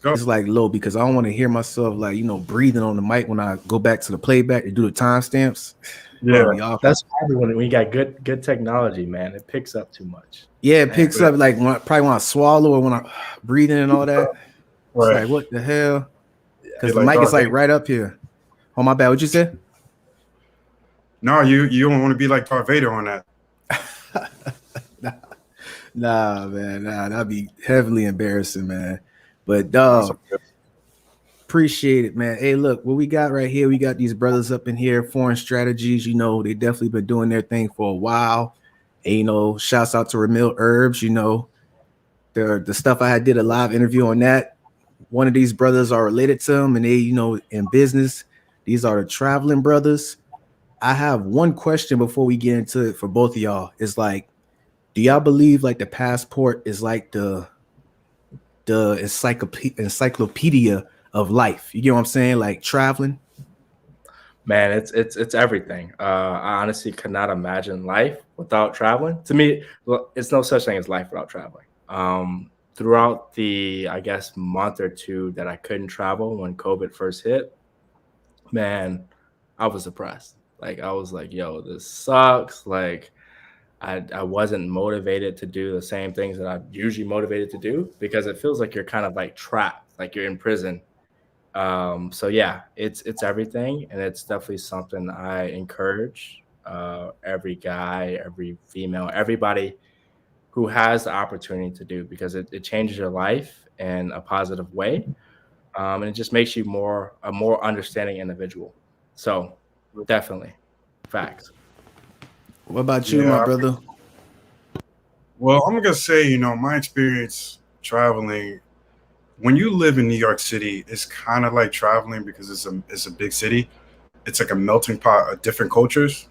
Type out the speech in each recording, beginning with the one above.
It's like low because I don't want to hear myself like, breathing on the mic when I go back to the playback to do the timestamps. Yeah, Be awkward. That's when we got good technology, man. It picks up too much. Yeah, it picks up like probably when I swallow or when I breathing and all that. It's like, what the hell? Because the mic is like right up here. Oh, my bad. What you said? No, you don't want to be like Darth Vader on that. Nah, man. Nah, that'd be heavily embarrassing, man. But appreciate it, man. Hey, look, what we got right here, we got these brothers up in here, Foreign Strategies. They definitely been doing their thing for a while. And, shouts out to Ramil Herbs. The stuff I did a live interview on that. One of these brothers are related to them, and they, in business. These are the traveling brothers. I have one question before we get into it for both of y'all. It's like, do y'all believe like the passport is like the encyclopedia of life? You get what I'm saying? Like traveling. Man, it's everything. I honestly could not imagine life without traveling. To me, it's no such thing as life without traveling. Throughout the, I guess, month or two that I couldn't travel when COVID first hit, man, I was depressed. Like I was like, yo, this sucks. Like I wasn't motivated to do the same things that I'm usually motivated to do because it feels like you're kind of like trapped, like you're in prison. So yeah, it's everything, and it's definitely something I encourage every guy, every female, everybody who has the opportunity to do, because it changes your life in a positive way, and it just makes you a more understanding individual. So definitely, facts. What about you, my brother? Well, I'm gonna say, my experience traveling. When you live in New York City, it's kind of like traveling because it's a big city. It's like a melting pot of different cultures.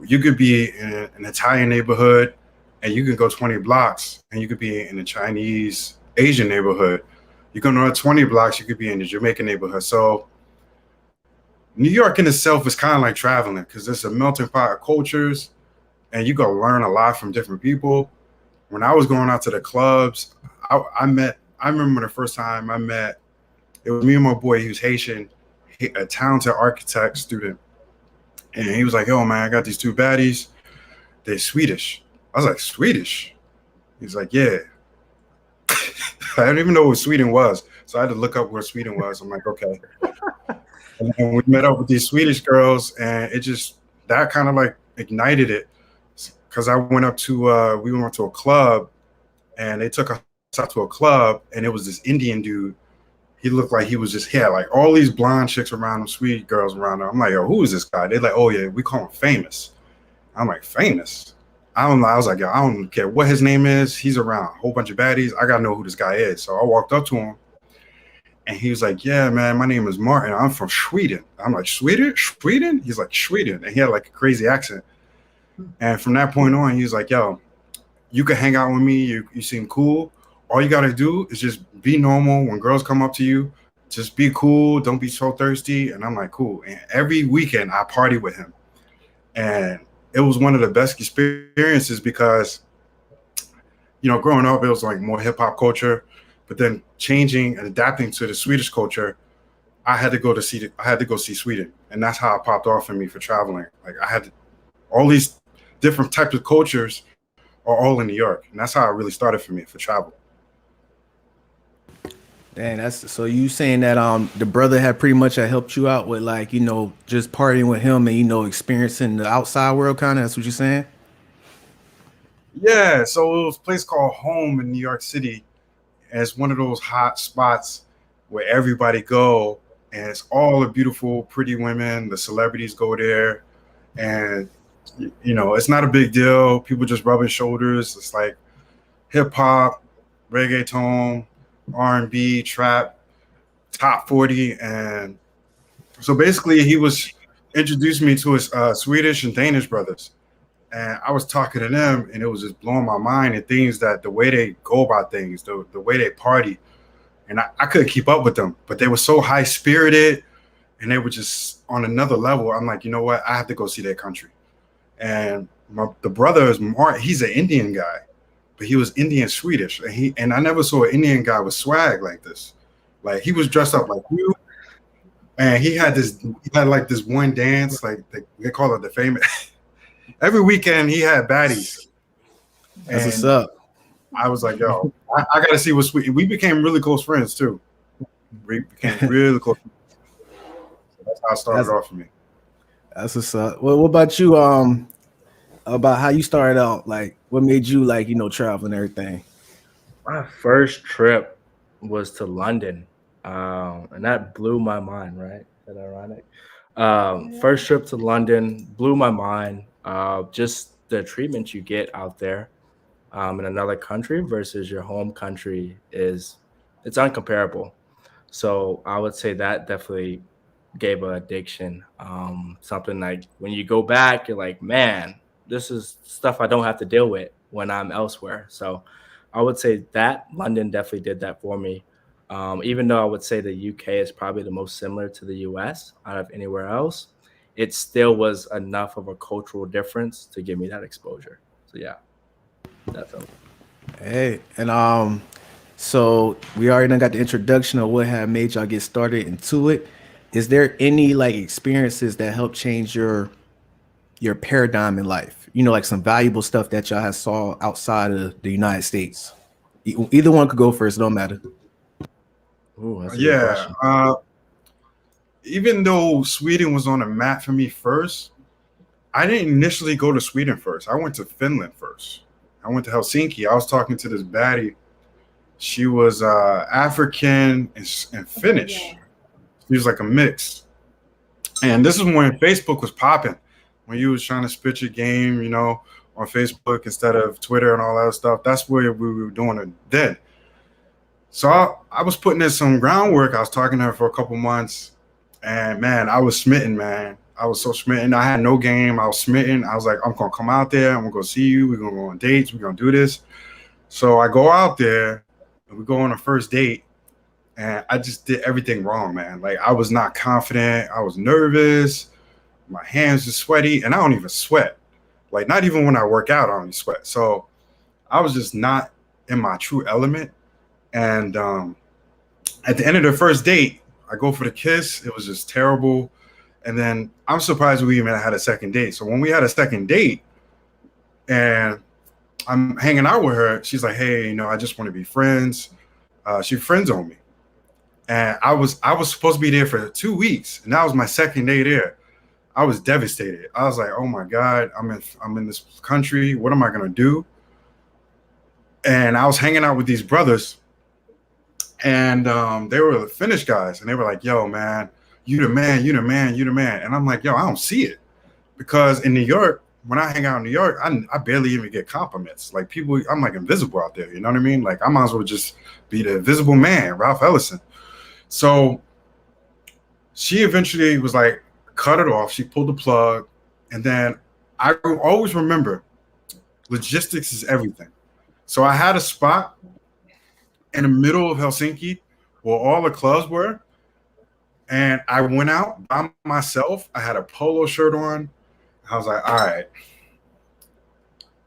You could be in an Italian neighborhood, and you can go 20 blocks, and you could be in a Chinese Asian neighborhood. You go another 20 blocks, you could be in the Jamaican neighborhood. So New York in itself is kind of like traveling because it's a melting pot of cultures, and you go learn a lot from different people. When I was going out to the clubs, I remember the first time I met, it was me and my boy. He was Haitian, a talented architect student. And he was like, yo, man, I got these two baddies. They're Swedish. I was like, Swedish? He's like, yeah. I didn't even know what Sweden was. So I had to look up where Sweden was. I'm like, okay. And then we met up with these Swedish girls, and that kind of like ignited it. Because I went up to, we went to a club, and they took us out to a club, and it was this Indian dude. He looked like he had like all these blonde chicks around him, sweet girls around him. I'm like, yo, who is this guy? They're like, oh yeah, we call him Famous. I'm like, Famous? I don't know. I was like, yo, I don't care what his name is. He's around a whole bunch of baddies. I gotta know who this guy is. So I walked up to him, and he was like, yeah, man, my name is Martin. I'm from Sweden. I'm like, Sweden? He's like, Sweden. And he had like a crazy accent. And from that point on, he was like, yo, you can hang out with me. You seem cool. All you got to do is just be normal. When girls come up to you, just be cool. Don't be so thirsty. And I'm like, cool. And every weekend I party with him. And it was one of the best experiences because, growing up, it was like more hip hop culture, but then changing and adapting to the Swedish culture, I had to go see Sweden. And that's how it popped off for me for traveling. Like all these different types of cultures are all in New York. And that's how it really started for me for travel. Dang, so you saying that the brother had pretty much helped you out with like, just partying with him and, experiencing the outside world kind of, that's what you're saying? Yeah, so it was a place called Home in New York City. And it's one of those hot spots where everybody go, and it's all the beautiful, pretty women. The celebrities go there, and it's not a big deal. People just rubbing shoulders. It's like hip hop, reggaeton, R&B, trap, top 40. And so basically he was introducing me to his Swedish and Danish brothers. And I was talking to them, and it was just blowing my mind, and things that the way they go about things, the way they party. And I couldn't keep up with them, but they were so high spirited, and they were just on another level. I'm like, you know what? I have to go see their country. And the brother is he's an Indian guy, but he was Indian Swedish. And I never saw an Indian guy with swag like this. Like he was dressed up like you, and he had like this one dance, like they call it the famous. Every weekend he had baddies. That's what's And up. I was like, yo, I got to see what's sweet. We became really close friends too. We became really close. So that's how it started off for me. That's what's up. Well, what about you? About how you started out? Like, what made you like travel and everything? My first trip was to London, and that blew my mind. Right? Is that ironic? First trip to London blew my mind. Just the treatment you get out there in another country versus your home country it's uncomparable. So I would say that definitely gave an addiction. Something like when you go back, you're like, man, this is stuff I don't have to deal with when I'm elsewhere. So I would say that London definitely did that for me. Even though I would say the UK is probably the most similar to the US out of anywhere else, it still was enough of a cultural difference to give me that exposure. So yeah, definitely. Hey, and so we already done got the introduction of what had made y'all get started into it. Is there any like experiences that helped change your paradigm in life? Like some valuable stuff that y'all have saw outside of the United States. Either one could go first. It don't matter. Ooh, that's a good Yeah. question. Even though Sweden was on the map for me first, I didn't initially go to Sweden first. I went to Finland first. I went to Helsinki. I was talking to this baddie. She was African and Finnish. She was like a mix. And this is when Facebook was popping, when you was trying to spit your game, on Facebook instead of Twitter and all that stuff. That's where we were doing it then. So I was putting in some groundwork. I was talking to her for a couple months, and man, I was smitten, man. I was so smitten. I had no game. I was smitten. I was like, I'm gonna come out there. I'm gonna go see you. We're gonna go on dates. We're gonna do this. So I go out there, and we go on a first date, and I just did everything wrong, man. Like I was not confident. I was nervous. My hands are sweaty, and I don't even sweat. Like not even when I work out, I don't sweat. So I was just not in my true element. And at the end of the first date, I go for the kiss. It was just terrible. And then I'm surprised we even had a second date. So when we had a second date and I'm hanging out with her, she's like, hey, I just want to be friends. She friends on me. And I was supposed to be there for 2 weeks. And that was my second day there. I was devastated. I was like, oh my God, I'm in this country. What am I going to do? And I was hanging out with these brothers. And they were the Finnish guys, and they were like, yo, man, you the man, you the man, you the man. And I'm like, yo, I don't see it. Because in New York, when I hang out in New York, I barely even get compliments. Like people, I'm like invisible out there. You know what I mean? Like I might as well just be the invisible man, Ralph Ellison. So she eventually was like, cut it off. She pulled the plug. And then I always remember logistics is everything. So I had a spot in the middle of Helsinki where all the clubs were. And I went out by myself. I had a polo shirt on. I was like, all right,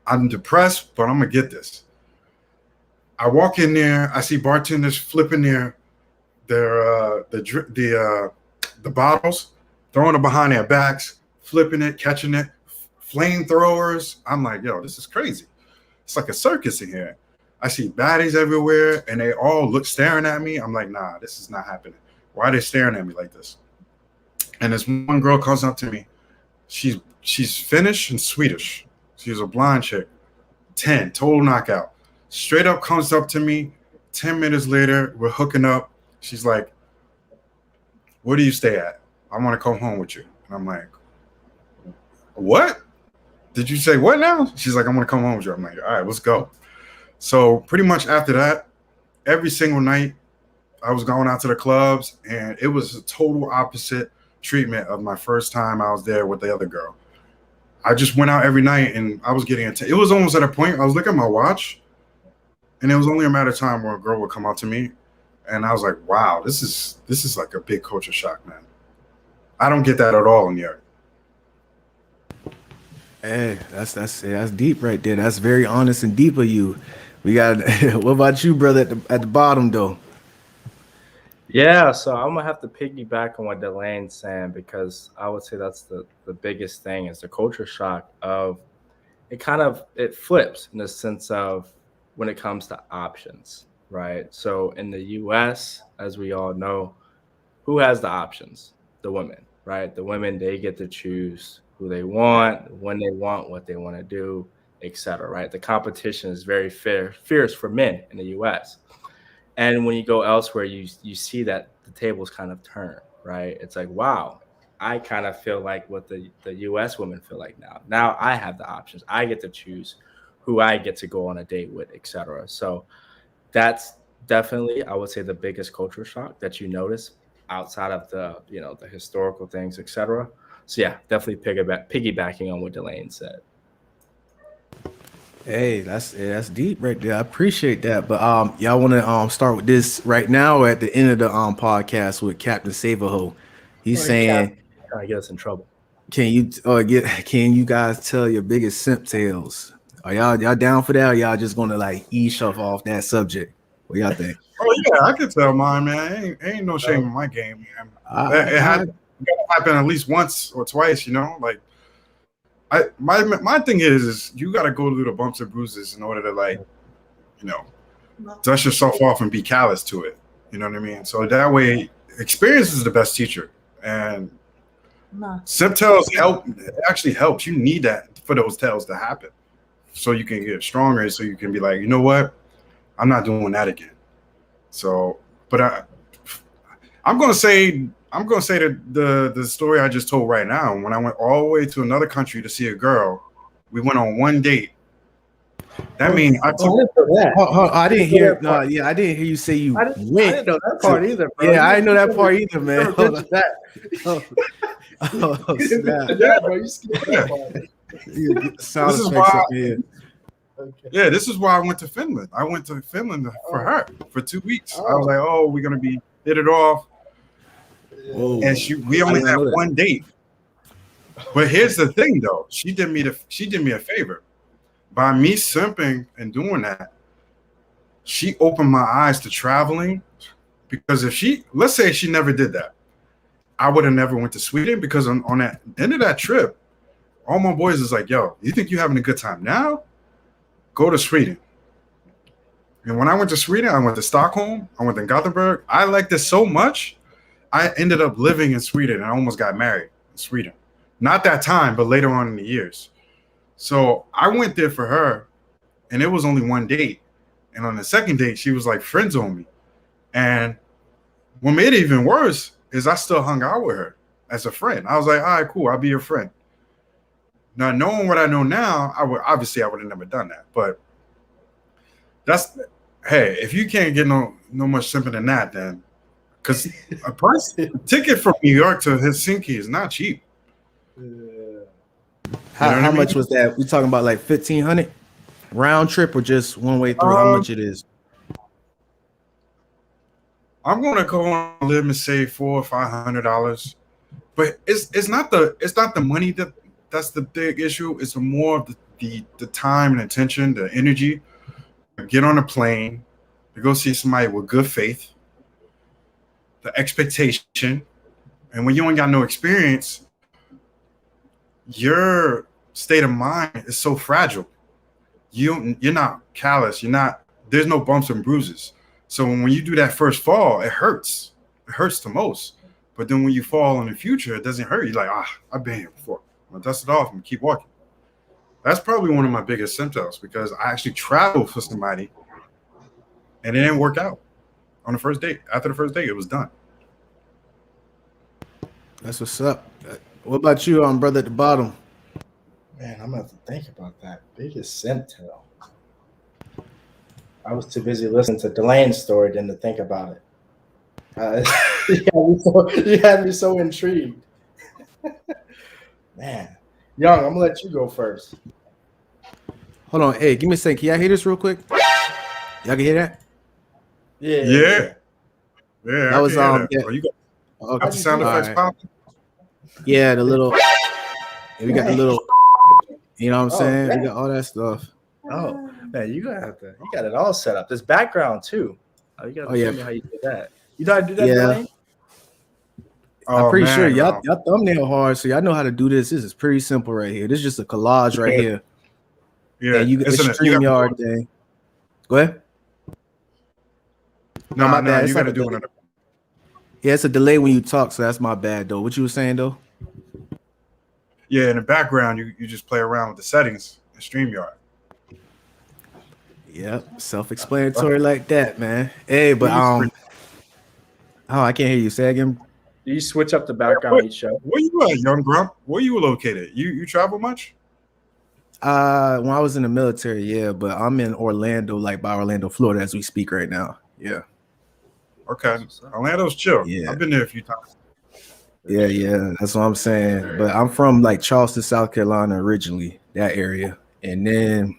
I'm depressed, but I'm going to get this. I walk in there. I see bartenders flipping the bottles, throwing it behind their backs, flipping it, catching it, flamethrowers. I'm like, yo, this is crazy. It's like a circus in here. I see baddies everywhere, and they all staring at me. I'm like, nah, this is not happening. Why are they staring at me like this? And this one girl comes up to me. She's Finnish and Swedish. She's a blonde chick. 10, total knockout. Straight up comes up to me. 10 minutes later, we're hooking up. She's like, where do you stay at? I want to come home with you. And I'm like, what? Did you say what now? She's like, I want to come home with you. I'm like, all right, let's go. So pretty much after that, every single night, I was going out to the clubs, and it was a total opposite treatment of my first time I was there with the other girl. I just went out every night, and I was getting it was almost at a point, I was looking at my watch, and it was only a matter of time where a girl would come up to me, and I was like, wow, this is like a big culture shock, man. I don't get that at all in New York. Hey, that's deep right there. That's very honest and deep of you. We got what about you, brother, at the bottom though? Yeah, so I'm gonna have to piggyback on what Delane's saying because I would say that's the biggest thing is the culture shock of it flips in the sense of when it comes to options, right? So in the US, as we all know, who has the options? The women, right? The women, they get to choose who they want, when they want, what they want to do, etc. Right? The competition is very fierce for men in the US. And when you go elsewhere, you see that the tables kind of turn, right? It's like, wow, I kind of feel like what the US women feel like now. Now I have the options. I get to choose who I get to go on a date with, etc. So that's definitely, I would say, the biggest culture shock that you notice outside of the historical things, etc. So yeah, definitely piggybacking on what Delane said. Hey, that's deep right there. I appreciate that. But y'all want to start with this right now or at the end of the podcast with Captain Saverho. He's saying, trying to get us in trouble. can you guys tell your biggest simp tales? Are y'all down for that? Or y'all just gonna like ease off that subject? What y'all think? Oh yeah, I can tell mine, man. Ain't no shame in my game, man. It had happened at least once or twice, you know. Like my thing is you got to go through the bumps and bruises in order to like, you know, dust yourself off and be callous to it. You know what I mean? So that way, experience is the best teacher, and simp tales help. It actually helps. You need that for those tales to happen, so you can get stronger. So you can be like, you know what, I'm not doing that again. So, but I'm gonna say that the story I just told right now. When I went all the way to another country to see a girl, we went on one date. That means I took. I didn't hear. No, yeah, I didn't hear you say you went. I didn't know that part either, bro. Yeah, I didn't know that part either, man. Hold on. Snap. Yeah, bro, you skipped that part. Sound This is effects why- up here. Okay. Yeah, this is why I went to Finland. I went to Finland for her for 2 weeks. I was like, oh, we're gonna hit it off, Whoa. and we only didn't had know that. one date. But here's the thing, though. She did me a favor by me simping and doing that. She opened my eyes to traveling, because let's say she never did that, I would have never went to Sweden, because on that end of that trip, all my boys is like, yo, you think you're having a good time now? Go to Sweden. And when I went to Sweden, I went to Stockholm, I went to Gothenburg. I liked it so much, I ended up living in Sweden and I almost got married in Sweden. Not that time, but later on in the years. So I went there for her, and it was only one date. And on the second date, she was like friend zone me. And what made it even worse is I still hung out with her as a friend. I was like, all right, cool, I'll be your friend. Now, knowing what I know now, I would have never done that. But hey, if you can't get no much simpler than that, then because a ticket from New York to Helsinki is not cheap. How much was that? We talking about like 1,500 round trip or just one way through? How much it is? I'm gonna go on a limb and say $400 or $500, but it's not the money that's the big issue. It's more of the time and attention, the energy. Get on a plane to go see somebody with good faith, the expectation, and when you ain't got no experience, your state of mind is so fragile. You're not callous. There's no bumps and bruises. So when you do that first fall, it hurts. It hurts the most. But then when you fall in the future, it doesn't hurt. You're like, I've been here before. I'll dust it off and keep walking. That's probably one of my biggest symptoms, because I actually traveled for somebody and it didn't work out on the first date. After the first date, it was done. That's what's up. What about you, brother at the bottom? Man, I'm gonna have to think about that. Biggest simp tale. I was too busy listening to Delane's story than to think about it. You had me so intrigued. Man, Young, I'm gonna let you go first. Hold on. Hey, give me a second. Can y'all hear this real quick? Y'all can hear that? Yeah. That was yeah. yeah. Oh, you got Okay. the sound effects popping? Yeah, the little. We got the little. You know what I'm saying? man. We got all that stuff. Oh man, you got it all set up. This background too. You gotta show me how you did that. You know how to do that, Yeah. Delane? I'm Oh pretty sure man, y'all thumbnail hard, so y'all know how to do this. This is pretty simple right here. This is just a collage right here. yeah, And you get the you gotta StreamYard thing. Go ahead. No, my bad. you It's got like to a do delay. another. Yeah, it's a delay when you talk, so that's my bad though. What you were saying though? Yeah, in the background, you just play around with the settings in StreamYard. Yep, self-explanatory like that, man. Hey, but oh, I can't hear you. Say again. Do you switch up the background each show? Where you at, Young Grump? Where you located? You travel much? When I was in the military, yeah, but I'm in Orlando, like by Orlando, Florida, as we speak right now. Yeah. Okay, Orlando's chill. Yeah. I've been there a few times. Yeah, that's what I'm saying. But I'm from like Charleston, South Carolina, originally, that area, and then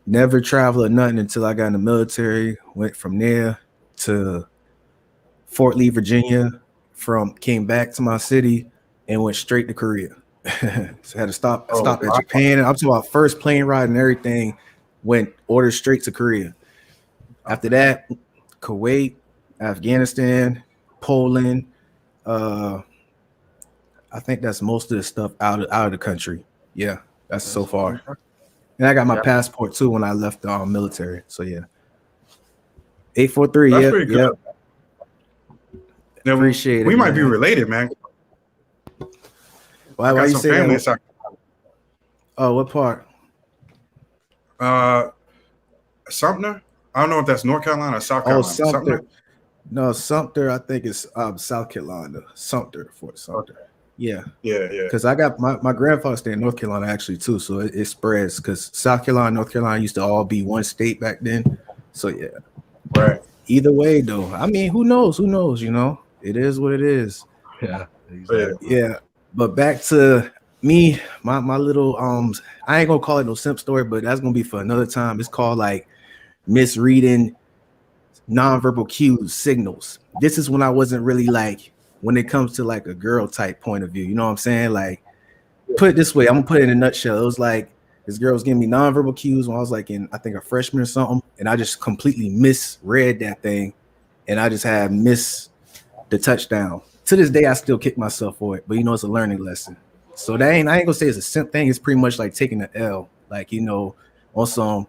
never traveled or nothing until I got in the military. Went from there to Fort Lee, Virginia. Came back to my city and went straight to Korea. So I had to stop wow. at Japan. I'm talking about first plane ride and everything. Went ordered straight to Korea. After that, Kuwait, Afghanistan, Poland. I think that's most of the stuff out of the country. Yeah, that's so far. And I got my passport too when I left the military. So yeah, 843. That's Yeah, pretty good. Now, appreciate it. We might be related, man. Why you say family that? Oh, what part? Sumter. I don't know if that's North Carolina or South Carolina. Oh, Sumter. No, Sumter. I think it's South Carolina. Sumter, Fort Sumter. Okay. Yeah. Because I got my grandfather stayed in North Carolina actually too, so it spreads. Because South Carolina, North Carolina used to all be one state back then. So yeah. Right. Either way, though, I mean, who knows? Who knows? You know, it is what it is. Yeah. Exactly. Yeah. But back to me, my little I ain't gonna call it no simp story, but that's gonna be for another time. It's called like misreading nonverbal cues, signals. This is when I wasn't really like when it comes to like a girl type point of view. You know what I'm saying? Like, put it this way, I'm gonna put it in a nutshell. It was like this girl was giving me nonverbal cues when I was like in, I think, a freshman or something, and I just completely misread that thing, and I just had missed the touchdown. To this day, I still kick myself for it, but you know, it's a learning lesson. So I ain't gonna say it's a simp thing. It's pretty much like taking an L. Like, you know, on some,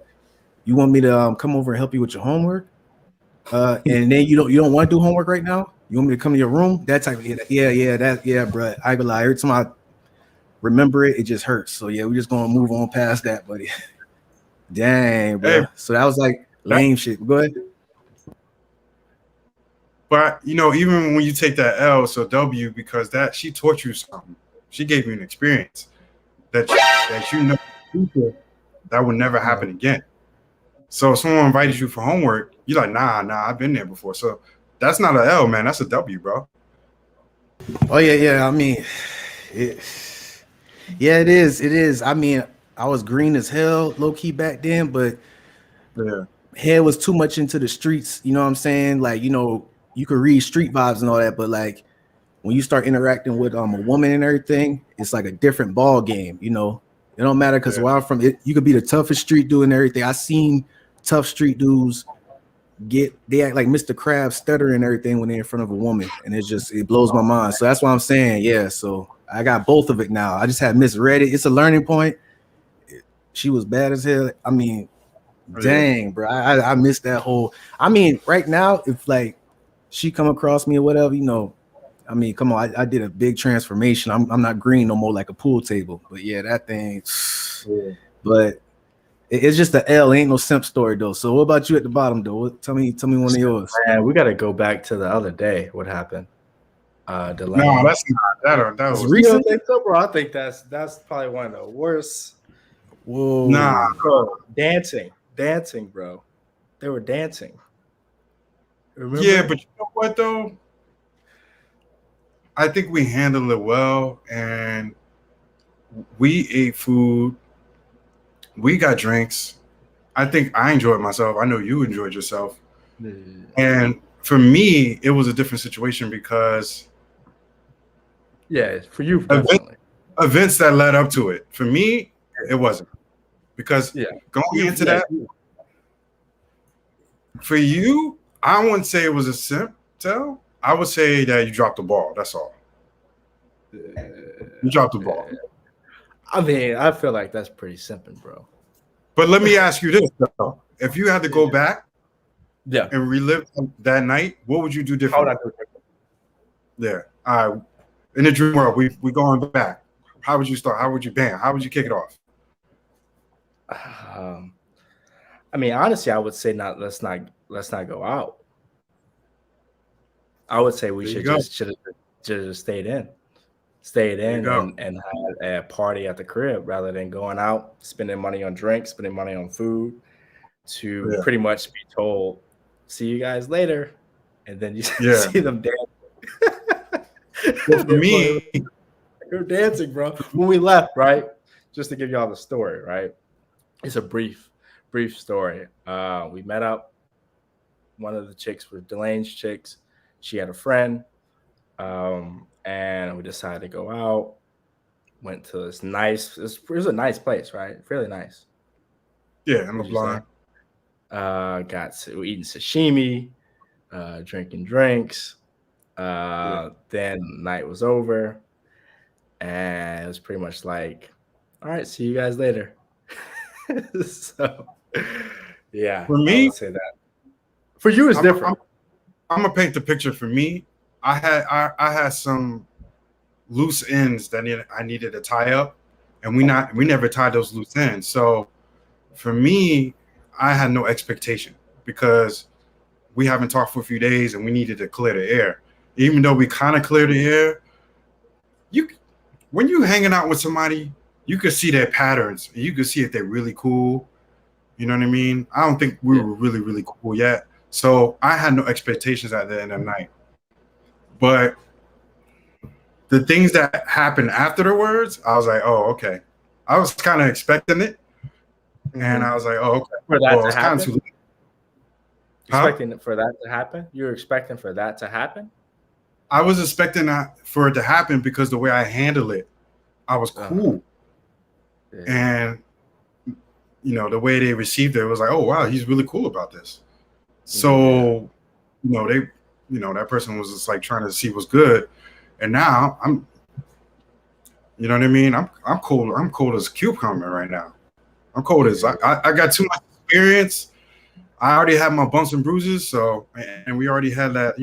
you want me to come over and help you with your homework, and then you don't want to do homework right now. You want me to come to your room? That type of yeah, bro. I go lie. Every time I remember it, it just hurts. So yeah, we're just gonna move on past that, buddy. Dang, bro. Hey, so that was like lame shit. Go ahead. But you know, even when you take that L, so W, because that she taught you something. She gave you an experience that you know that would never happen again. So if someone invited you for homework, you're like, nah, I've been there before. So that's not an L, man. That's a W, bro. Oh yeah. I mean, it is. I mean, I was green as hell, low key back then, but head was too much into the streets. You know what I'm saying? Like, you know, you could read street vibes and all that, but like when you start interacting with a woman and everything, it's like a different ball game. You know, it don't matter because where I'm from, you could be the toughest street dude and everything. I seen tough street dudes they act like Mr. Krabs, stutter and everything when they're in front of a woman, and it blows my mind. So that's why I'm saying, yeah. So I got both of it now. I just had misread it. It's a learning point. She was bad as hell. I mean, dang, bro. I missed that whole. I mean, right now, if like she come across me or whatever, you know, I mean, come on, I did a big transformation. I'm not green no more like a pool table. But yeah, that thing. But it's just the L. Ain't no simp story though. So what about you at the bottom though? Tell me one of yours. Man, we got to go back to the other day. What happened? No, that's not that was recent. Bro, I think that's probably one of the worst. Whoa. Nah, bro. Dancing, bro. They were dancing. Remember? Yeah, but you know what though? I think we handled it well, and we ate food. We got drinks. I think I enjoyed myself. I know you enjoyed yourself. And for me, it was a different situation because for you, events that led up to it. For me, it wasn't. Because going into that, for you, I wouldn't say it was a simp. tell, I would say that you dropped the ball. That's all. You dropped the ball. I mean, I feel like that's pretty simple, bro. But let me ask you this, though. If you had to go back and relive that night, what would you do differently? How would I do it differently? Yeah. All right. In the dream world, we going back. How would you start? How would you bam? How would you kick it off? I mean, honestly, I would say let's not go out. I would say we should have stayed in and had a party at the crib rather than going out, spending money on drinks, spending money on food, to pretty much be told, "See you guys later," and then you see them dance. Well, for me, they're dancing, bro. When we left, right? Just to give y'all the story, right? It's a brief story. We met up. One of the chicks was Delane's chicks. She had a friend, and we decided to go out. Went to this nice. It was a nice place, right? Fairly nice. Yeah, I'm a blind. We're eating sashimi, drinking drinks. Then night was over, and it was pretty much like, all right, see you guys later. So yeah, for me, I would say that. For you, it's different. I'm gonna paint the picture. For me, I had some loose ends that I needed to tie up, and we never tied those loose ends. So for me, I had no expectation because we haven't talked for a few days and we needed to clear the air. Even though we kind of cleared the air, when you're hanging out with somebody, you could see their patterns. You could see if they're really cool. You know what I mean? I don't think we were really, really cool yet. So I had no expectations at the end of the night. But the things that happened afterwards, I was like, oh, okay. I was kind of expecting it. And I was like, oh, okay. For that to happen? Kind of expecting for that to happen? You were expecting for that to happen? I was expecting for it to happen because the way I handled it, I was cool. And, the way they received it was like, oh, wow, he's really cool about this. So, that person was just like trying to see what's good. And now I'm, you know what I mean? I'm cold. I'm cold as a cucumber right now. I'm cold as I got too much experience. I already have my bumps and bruises. So, and we already had that,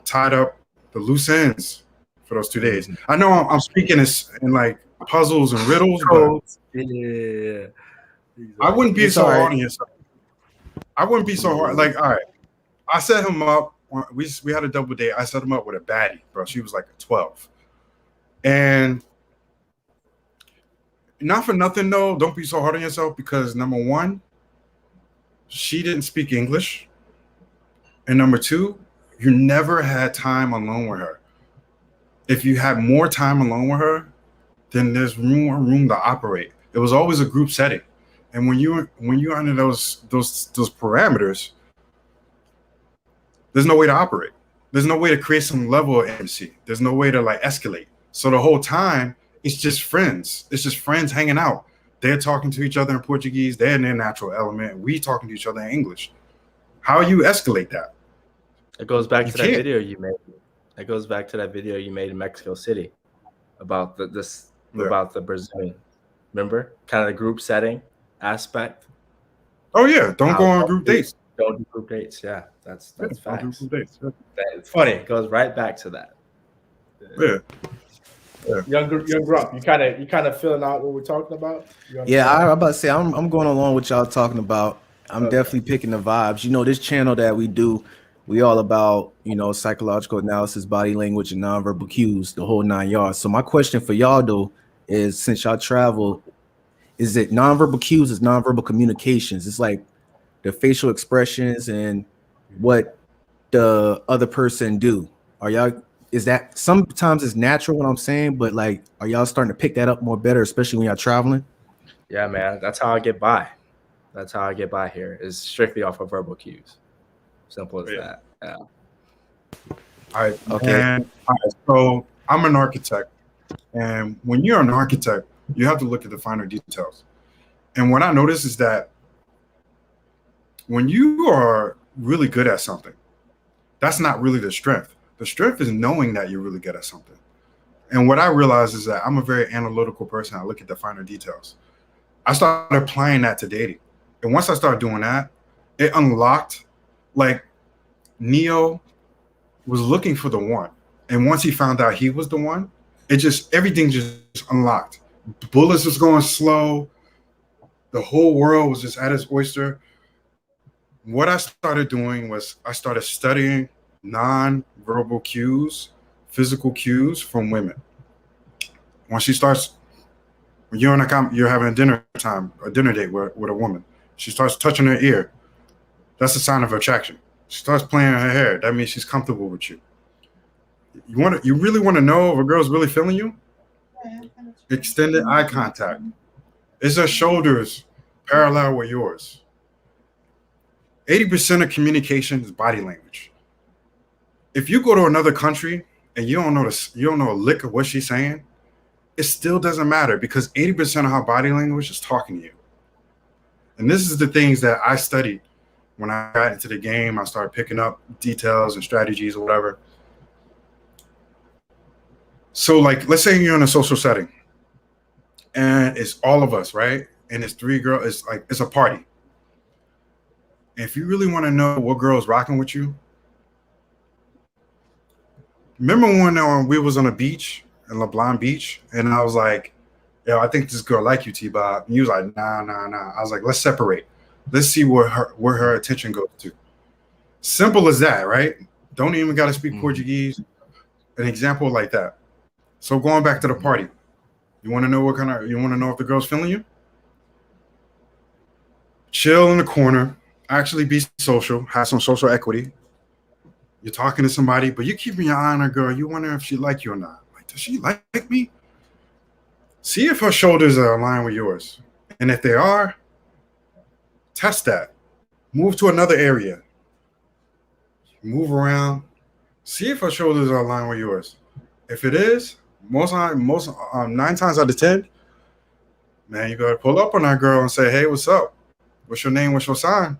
tied up the loose ends for those 2 days. I know I'm speaking in like puzzles and riddles, but exactly. I wouldn't be so hard on yourself. I wouldn't be so hard. Like, all right, I set him up. We had a double date. I set him up with a baddie, bro. She was like a 12. And not for nothing, though, don't be so hard on yourself because, number one, she didn't speak English. And number two, you never had time alone with her. If you had more time alone with her, then there's more room to operate. It was always a group setting. And when you're under those parameters, there's no way to operate. There's no way to create some level of intimacy. There's no way to like escalate. So the whole time, it's just friends. It's just friends hanging out. They're talking to each other in Portuguese. They're in their natural element. We talking to each other in English. How you escalate that? It goes back to that video you made. It goes back to that video you made in Mexico City about about the Brazilian. Remember? Kind of the group setting aspect. Oh yeah, don't go on group dates. Don't do group dates. Yeah, that's facts. Group dates. Yeah. It's funny. It goes right back to that. Yeah. Young Grump, you kind of feeling out what we're talking about? Yeah, I'm about to say I'm going along with y'all talking about. I'm definitely picking the vibes. This channel that we do, we all about psychological analysis, body language, and nonverbal cues, the whole 9 yards. So my question for y'all though is, since y'all travel, is it nonverbal cues? Is nonverbal communications? It's like the facial expressions and what the other person do. Is that sometimes it's natural what I'm saying, but like, are y'all starting to pick that up more better, especially when y'all traveling? Yeah, man, that's how I get by. That's how I get by here, is strictly off of verbal cues. Simple as that. Yeah. All right. Okay. So I'm an architect, and when you're an architect, you have to look at the finer details. And what I notice is that when you are really good at something. That's not really the strength. The strength is knowing that you're really good at something. And what I realized is that I'm a very analytical person. I look at the finer details. I started applying that to dating. And once I started doing that, it unlocked, like, Neo was looking for the one. And once he found out he was the one, everything just unlocked. Bullets was going slow. The whole world was just at its oyster. What I started doing was I started studying non-verbal cues, physical cues from women. When she starts, when you're having a dinner date with a woman, she starts touching her ear. That's a sign of attraction. She starts playing her hair. That means she's comfortable with you. You really want to know if a girl's really feeling you? Extended eye contact. Is her shoulders parallel with yours? 80% of communication is body language. If you go to another country and you don't know a lick of what she's saying, it still doesn't matter because 80% of her body language is talking to you. And this is the things that I studied when I got into the game. I started picking up details and strategies or whatever. So, like, let's say you're in a social setting and it's all of us, right? And it's 3 girls. It's a party. And if you really want to know what girl's rocking with you, remember when we was on a beach in LeBlanc Beach, and I was like, "Yo, I think this girl like you, T-Bob." And you was like, "Nah." I was like, "Let's separate. Let's see where her attention goes to." Simple as that, right? Don't even got to speak Portuguese. An example like that. So going back to the party, you want to know if the girl's feeling you? Chill in the corner, actually be social, have some social equity. You're talking to somebody, but you're keeping your eye on her girl. You wonder if she like you or not. Like, does she like me? See if her shoulders are aligned with yours. And if they are, test that. Move to another area. Move around. See if her shoulders are aligned with yours. If it is, 9 times out of 10, man, you gotta pull up on that girl and say, "Hey, what's up? What's your name? What's your sign?"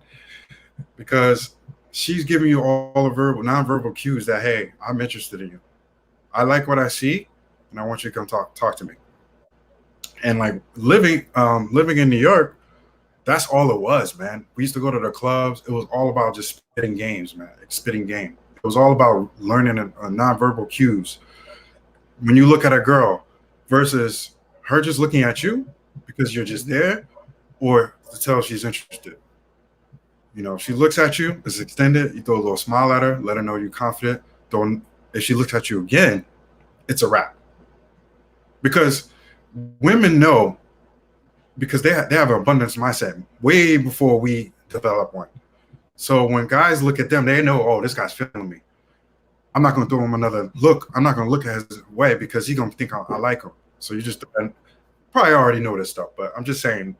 Because she's giving you all the non-verbal cues that, hey, I'm interested in you. I like what I see, and I want you to come talk to me. And like living in New York, that's all it was, man. We used to go to the clubs. It was all about just spitting games, man. Spitting game. It was all about learning non-verbal cues. When you look at a girl versus her just looking at you because you're just there, or to tell she's interested. You know, if she looks at you, it's extended. You throw a little smile at her, let her know you're confident. If she looks at you again, it's a wrap. Because women know, because they have an abundance mindset way before we develop one. So when guys look at them, they know, oh, this guy's feeling me. I'm not going to throw him another look. I'm not going to look at his way because he's going to think I like him. So you just probably already know this stuff, but I'm just saying.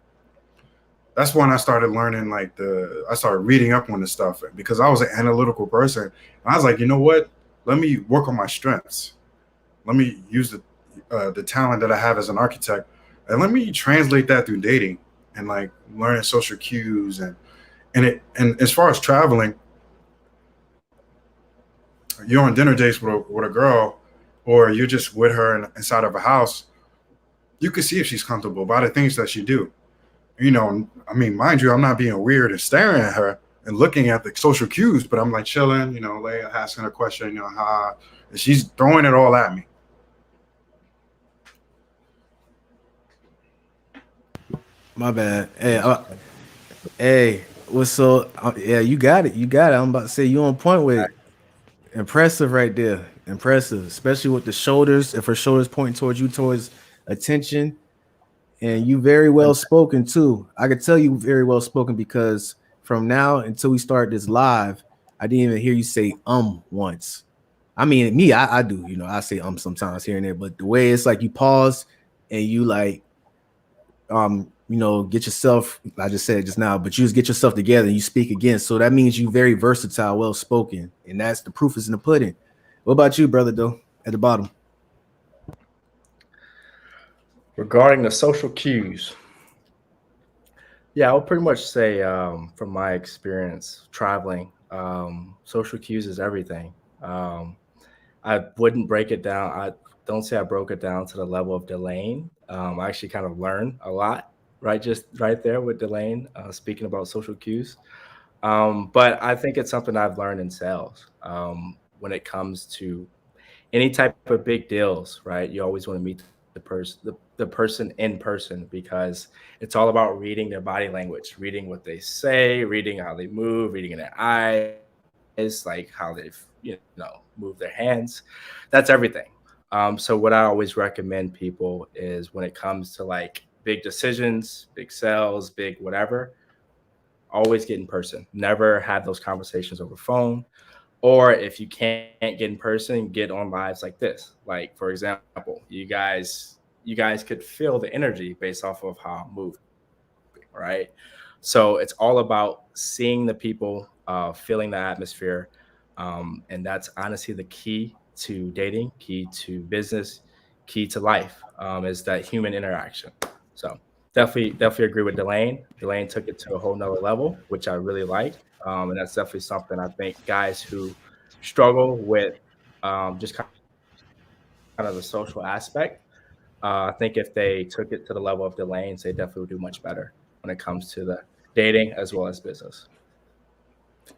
That's when I started learning, I started reading up on this stuff because I was an analytical person. And I was like, you know what? Let me work on my strengths. Let me use the talent that I have as an architect, and let me translate that through dating and like learning social cues and as far as traveling, you're on dinner dates with a girl, or you're just with her inside of a house. You can see if she's comfortable by the things that she do. You know, I mean, mind you, I'm not being weird and staring at her and looking at the social cues, but I'm like chilling, you know, asking her a question, you know, and she's throwing it all at me. My bad. Hey, what's so? Yeah, you got it. You got it. I'm about to say you on point with it. Impressive right there. Impressive, especially with the shoulders. If her shoulders pointing towards you, towards attention. And you very well spoken too. I could tell you very well spoken because from now until we start this live, I didn't even hear you say once. I mean, me, I do, you know, I say sometimes here and there, but the way it's like you pause and you like you know, get yourself, I just said just now, but you just get yourself together and you speak again. So that means you very versatile, well spoken, and that's the proof is in the pudding. What about you, brother, though, at the bottom? Regarding the social cues, yeah, I would pretty much say from my experience traveling Social cues is everything. I wouldn't break it down. I don't say I broke it down to the level of Delane. I actually kind of learned a lot, right? Just right there with Delane, speaking about social cues. But I think it's something I've learned in sales. When it comes to any type of big deals, right? You always want to meet the person in person, because it's all about reading their body language, reading what they say, reading how they move, reading in their eyes, like how they've, move their hands. That's everything. So what I always recommend people is, when it comes to like big decisions, big sales, big whatever, always get in person. Never have those conversations over phone. Or if you can't get in person, get on lives like this. Like, for example, you guys could feel the energy based off of how I'm moving, right? So it's all about seeing the people, feeling the atmosphere, and that's honestly the key to dating, key to business, key to life, is that human interaction. So definitely agree with Delane. Delane took it to a whole nother level, which I really like, and that's definitely something I think guys who struggle with, just kind of the social aspect, I think if they took it to the level of Delane's, they definitely would do much better when it comes to the dating as well as business.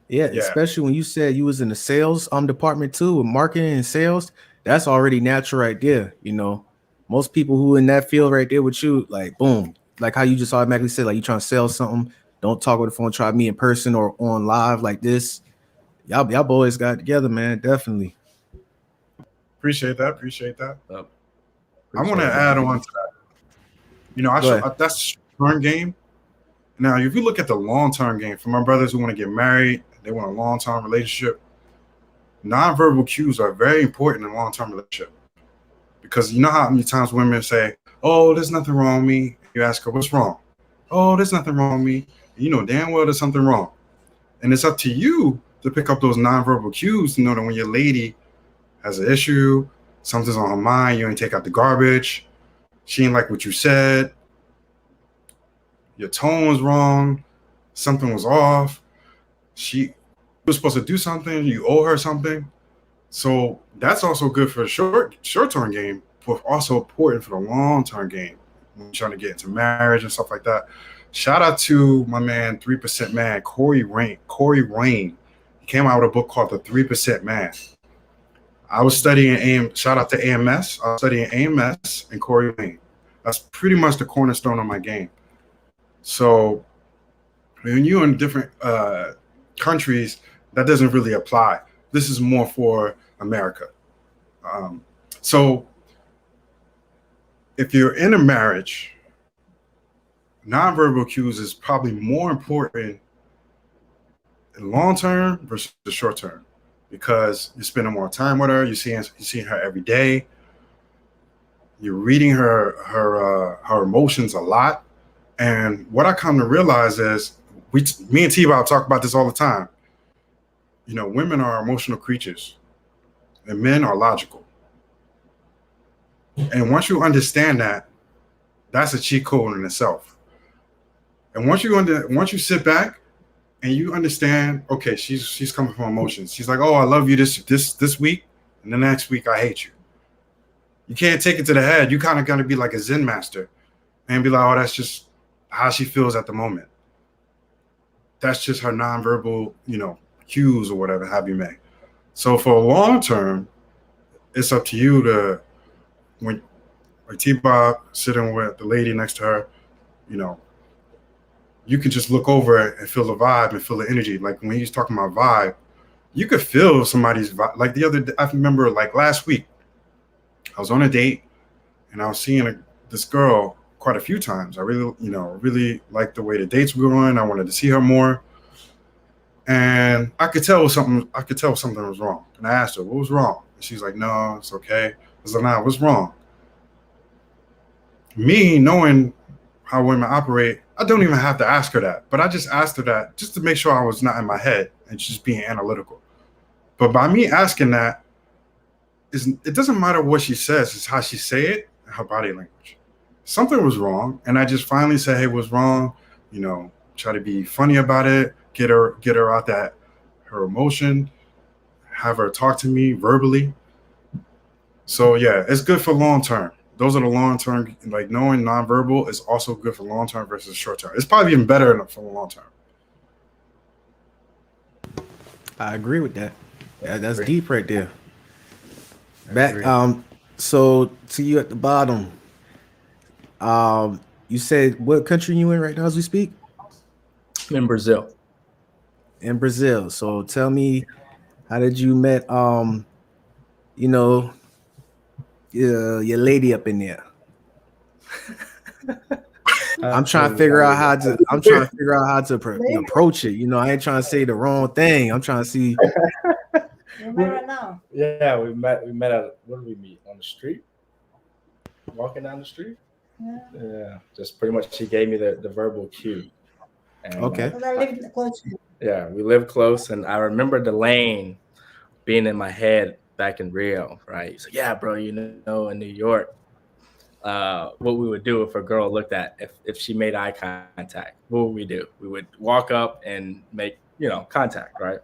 Yeah, Yeah. especially when you said you was in the sales department too, with marketing and sales. That's already natural right there. Most people who in that field right there with you, like boom, like how you just automatically said, like you trying to sell something, don't talk with the phone, try me in person or on live like this. Y'all boys got together, man. Definitely. Appreciate that. Appreciate that. Yep. I want Appreciate to it, bro. add on to that. Go ahead. That's short-term game. Now, if you look at the long-term game, for my brothers who want to get married, they want a long-term relationship. Nonverbal cues are very important in a long-term relationship, because you know how many times women say, "Oh, there's nothing wrong with me." You ask her, "What's wrong?" "Oh, there's nothing wrong with me." You know damn well there's something wrong, and it's up to you to pick up those nonverbal cues to know that when your lady has an issue, something's on her mind, you ain't take out the garbage, she ain't like what you said, your tone was wrong, something was off, she was supposed to do something, you owe her something. So that's also good for the short-term game, but also important for the long-term game when you're trying to get into marriage and stuff like that. Shout out to my man, 3% Man, Corey Rain. He came out with a book called The 3% Man. I was studying shout out to AMS. I was studying AMS and Corey Rain. That's pretty much the cornerstone of my game. So when you're in different countries, that doesn't really apply. This is more for America. So if you're in a marriage, nonverbal cues is probably more important in long term versus the short term, because you're spending more time with her. You're seeing her every day. You're reading her emotions a lot. And what I come to realize is, me and T-Bob talk about this all the time. Women are emotional creatures, and men are logical. And once you understand that, that's a cheat code in itself. And once you sit back and you understand, okay, she's coming from emotions. She's like, oh, I love you this week, and the next week I hate you. You can't take it to the head. You kind of got to be like a Zen master and be like, oh, that's just how she feels at the moment. That's just her nonverbal, cues or whatever have you may. So for a long term, it's up to you to, when like T-Bob sitting with the lady next to her, you can just look over it and feel the vibe and feel the energy. Like when he's talking about vibe, you could feel somebody's vibe. Like the other day, I remember like last week, I was on a date and I was seeing this girl quite a few times. I really liked the way the dates were going. I wanted to see her more. And I could tell something was wrong. And I asked her, what was wrong? And she's like, no, it's okay. I was like, nah, what's wrong? Me knowing how women operate, I don't even have to ask her that. But I just asked her that just to make sure I was not in my head and just being analytical. But by me asking that, it doesn't matter what she says, it's how she say it and her body language. Something was wrong. And I just finally said, hey, what's wrong? Try to be funny about it, get her out that her emotion, have her talk to me verbally. So yeah, it's good for long term. Those are the long term. Like knowing nonverbal is also good for long term versus short term. It's probably even better for the long term. I agree with that. Yeah, that's deep right there. Back so to you at the bottom. You said what country you in right now as we speak? In Brazil. In Brazil. So tell me, how did you met you know, your lady up in there? I'm trying to figure out how to approach it. You know, I ain't trying to say the wrong thing. I'm trying to see. You met right now? Yeah, we met at, what did we meet? On the street? Walking down the street? Yeah. Just pretty much she gave me the verbal cue. And, okay. Because I lived close. Yeah, we live close, and I remember the lane being in my head back in Rio, right? So yeah, bro, you know, in New York, what we would do if a girl looked at, if she made eye contact, what would we do? We would walk up and make, you know, contact, right?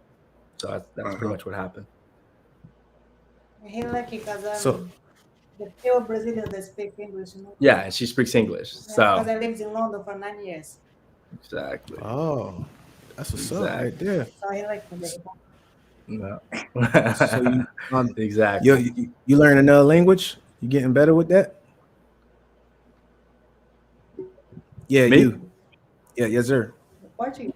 So that's pretty much what happened. He lucky because So- the few Brazilians that speak English. You know? Yeah, and she speaks English. Because So I lived in London for 9 years. exactly. Oh, that's what's up right there. So he liked me. No. So you, exactly. you learn another language? You getting better with that? Yeah, Me? you. Yeah, yes, sir. Portuguese.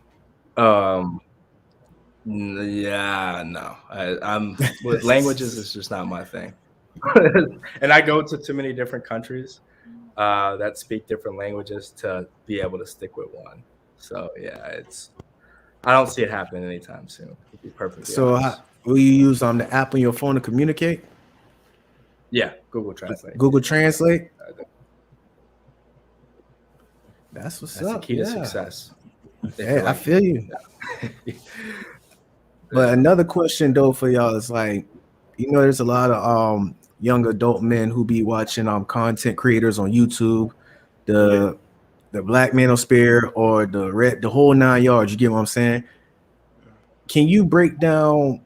Yeah, no. I'm with languages. It's just not my thing. And I go to too many different countries that speak different languages to be able to stick with one. So yeah, I don't see it happening anytime soon. To be perfectly honest. Will you use the app on your phone to communicate? Yeah, Google Translate. Google Translate. That's what's That's up. the key to success. Hey, I feel you. But another question though for y'all is like, you know, there's a lot of young adult men who be watching content creators on YouTube, the Black Manosphere or the whole 9 yards. You get what I'm saying? Can you break down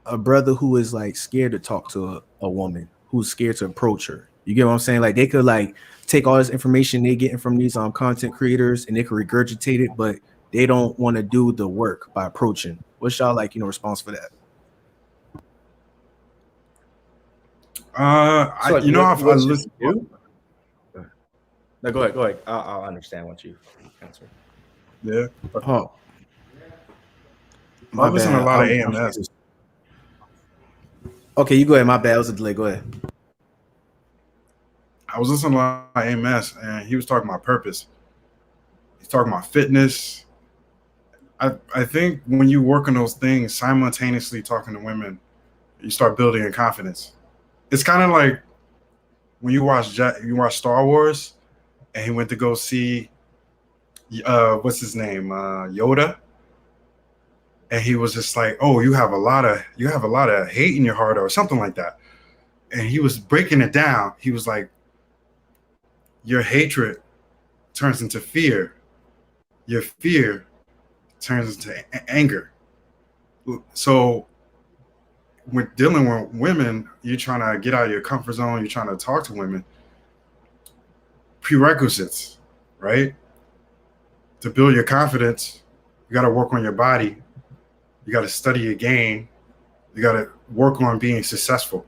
a brother who is like scared to talk to a woman, who's scared to approach her? You get what I'm saying? Like they could like take all this information they're getting from these content creators and they could regurgitate it, but they don't want to do the work by approaching. What's y'all like, response for that? So, like, you know, I've listened. No, go ahead. I'll understand what you answer. Yeah. Oh, I listen to a lot of AMS. Okay, you go ahead. My bad. It was a delay. Go ahead. I was listening to a lot of AMS, and he was talking about purpose. He's talking about fitness. I think when you work on those things simultaneously, talking to women, you start building your confidence. It's kind of like when you watch Star Wars, and he went to go see what's his name, Yoda, and he was just like, "Oh, you have a lot of hate in your heart," or something like that. And he was breaking it down. He was like, "Your hatred turns into fear. Your fear turns into anger." So when dealing with women, you're trying to get out of your comfort zone. You're trying to talk to women. Prerequisites, right? To build your confidence, you got to work on your body. You got to study your game. You got to work on being successful.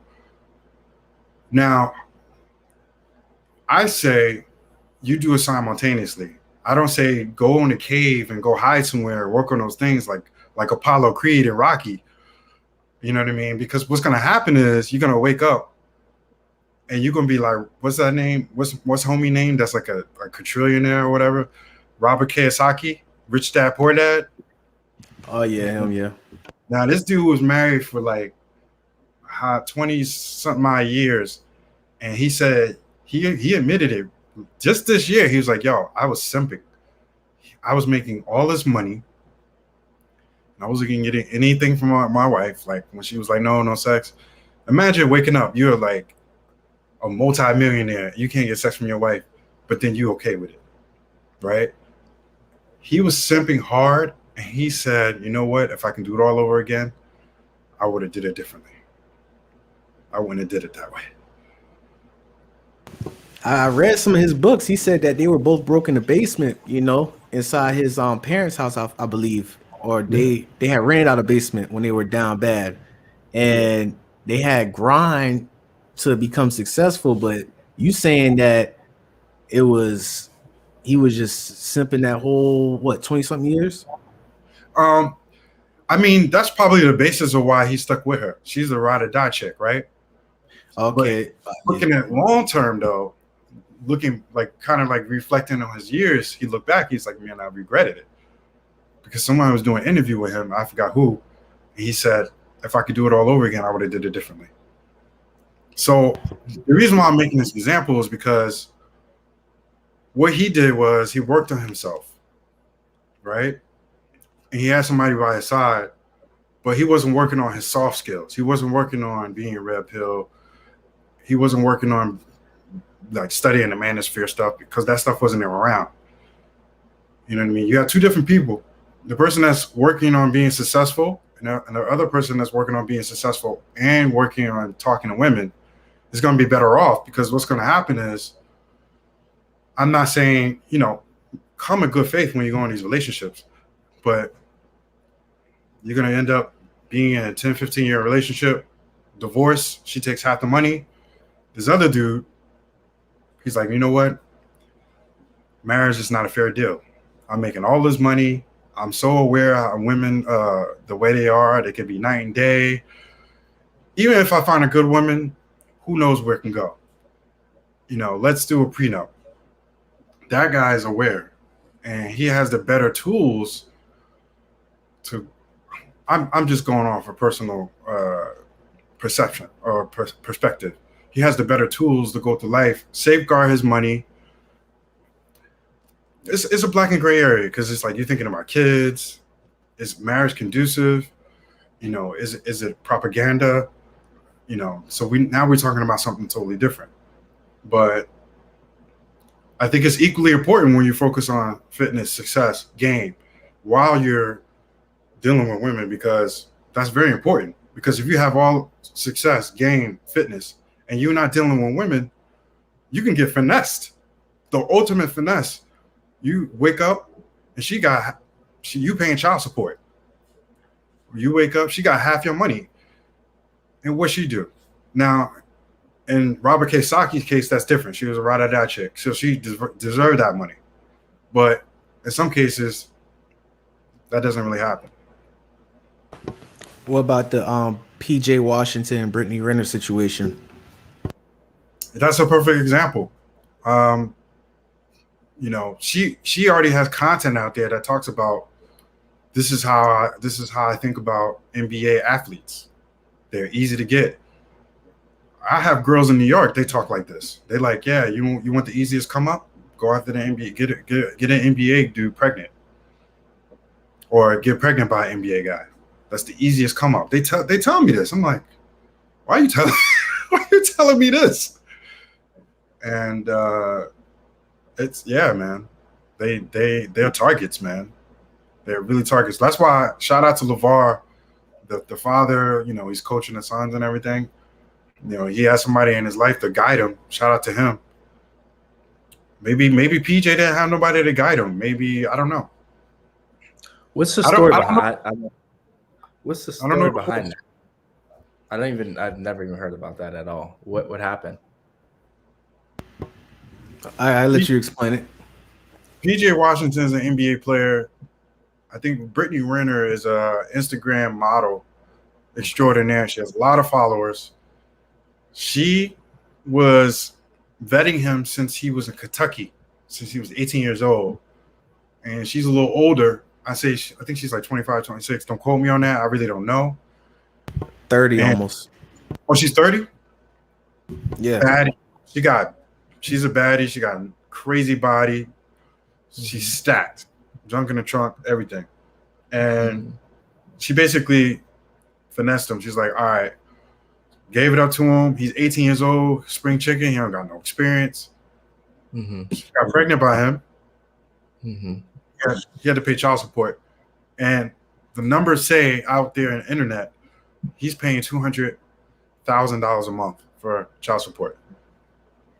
Now, I say you do it simultaneously. I don't say go in a cave and go hide somewhere, work on those things like Apollo Creed and Rocky. You know what I mean? Because what's going to happen is you're going to wake up and you're going to be like, what's that name? What's homie name? That's like a quadrillionaire or whatever. Robert Kiyosaki, Rich Dad, Poor Dad. Oh, yeah, him, yeah. Now, this dude was married for like 20-something odd years. And he said, he admitted it just this year. He was like, yo, I was simping. I was making all this money. I wasn't getting anything from my wife. Like when she was like, no sex. Imagine waking up. You're like a multi-millionaire. You can't get sex from your wife, but then you okay with it, right? He was simping hard, And he said, you know what? If I can do it all over again, I would have did it differently. I wouldn't have did it that way. I read some of his books. He said that they were both broke in the basement, inside his parents' house, I believe, or they had rented out a basement when they were down bad, and they had grind to become successful. But you saying that he was just simping that whole 20-something years? I mean, that's probably the basis of why he stuck with her. She's the ride or die chick, right? Okay. But looking at long term though, looking like kind of like reflecting on his years, he looked back, he's like, man, I regretted it. Because someone was doing an interview with him, I forgot who, and he said, if I could do it all over again, I would have did it differently. So the reason why I'm making this example is because what he did was he worked on himself, right? And he had somebody by his side, but he wasn't working on his soft skills. He wasn't working on being red pill. He wasn't working on like studying the manosphere stuff because that stuff wasn't around. You know what I mean? You have two different people. The person that's working on being successful and the other person that's working on being successful and working on talking to women is going to be better off, because what's going to happen is, I'm not saying, come in good faith when you go in these relationships, but you're going to end up being in a 10, 15-year relationship, divorce, she takes half the money. This other dude, he's like, you know what? Marriage is not a fair deal. I'm making all this money. I'm so aware of women, the way they are. They can be night and day. Even if I find a good woman, who knows where it can go? Let's do a prenup. That guy is aware, and he has the better tools to. I'm just going off a personal perception or perspective. He has the better tools to go through life, safeguard his money. It's a black and gray area, because it's like you're thinking about kids. Is marriage conducive? Is it propaganda? So we're talking about something totally different. But I think it's equally important when you focus on fitness, success, game, while you're dealing with women, because that's very important. Because if you have all success, game, fitness, and you're not dealing with women, you can get finessed. The ultimate finesse. You wake up and you paying child support. You wake up, she got half your money. And what she do? Now, in Robert Kiyosaki's case, that's different. She was a ride or die chick, so she deserved that money. But in some cases, that doesn't really happen. What about the PJ Washington and Brittany Renner situation? That's a perfect example. She already has content out there that talks about this is how I think about NBA athletes. They're easy to get. I have girls in New York, they talk like this. They like, yeah, you want the easiest come up? Go after the NBA, get an NBA dude pregnant. Or get pregnant by an NBA guy. That's the easiest come up. They tell me this. I'm like, why are you telling me this? And man. They're targets, man. They're really targets. That's why shout out to LeVar, the father, he's coaching the sons and everything. He has somebody in his life to guide him. Shout out to him. Maybe PJ didn't have nobody to guide him. Maybe, I don't know. What's the story behind? What's the story behind that? I've never even heard about that at all. What happened? I let you explain it. PJ Washington's an NBA player. I think Brittany Renner is a Instagram model extraordinaire. She has a lot of followers. She was vetting him since he was in Kentucky, since he was 18 years old. And she's a little older. I think she's like 25, 26. Don't quote me on that. I really don't know. 30 almost. Oh, she's 30? Yeah. Baddie. She's a baddie. She got a crazy body. She's stacked. Junk in the trunk, everything. And she basically finessed him. She's like, all right, gave it up to him. He's 18 years old, spring chicken. He don't got no experience. She got pregnant by him. He had to pay child support. And the numbers say out there on the internet, he's paying $200,000 a month for child support.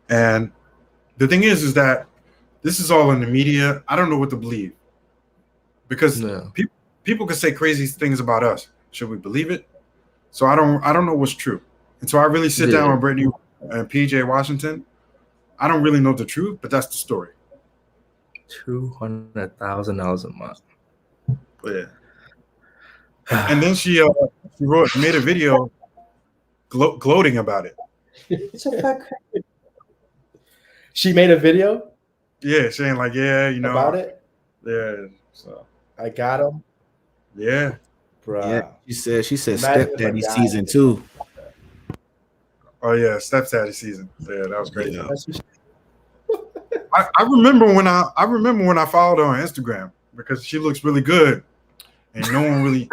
And the thing is that this is all in the media. I don't know what to believe, because people can say crazy things about us. Should we believe it? So I don't know what's true. And so I really sit down with Brittany and PJ Washington. I don't really know the truth, but that's the story. $200,000 a month. Yeah. And then she made a video gloating about it. She made a video? Yeah, saying like, yeah, you know, about it? Yeah. So I got him. Yeah. Bro. Yeah, she said Stepdaddy season 2. Oh yeah, Stepdaddy season. Yeah, that was great. Yeah. I remember when I followed her on Instagram, because she looks really good, and no one really.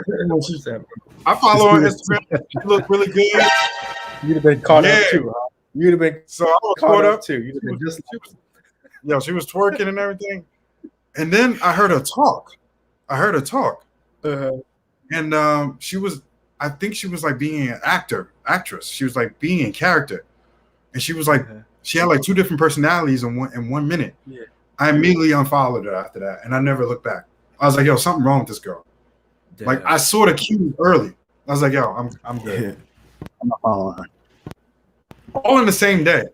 I follow her on Instagram. She looked really good. You'd have been caught up too. Huh? You'd have been so I was caught up too. You'd have been she was twerking and everything, and then I heard her talk. And she was. I think she was like being an actress. She was like being in character, and she was like. She had like 2 different personalities in 1 minute. Yeah. I immediately unfollowed her after that, and I never looked back. I was like, "Yo, something wrong with this girl." Damn. Like I saw the cue early. I was like, "Yo, I'm good. Yeah. I'm not following her." All in the same day.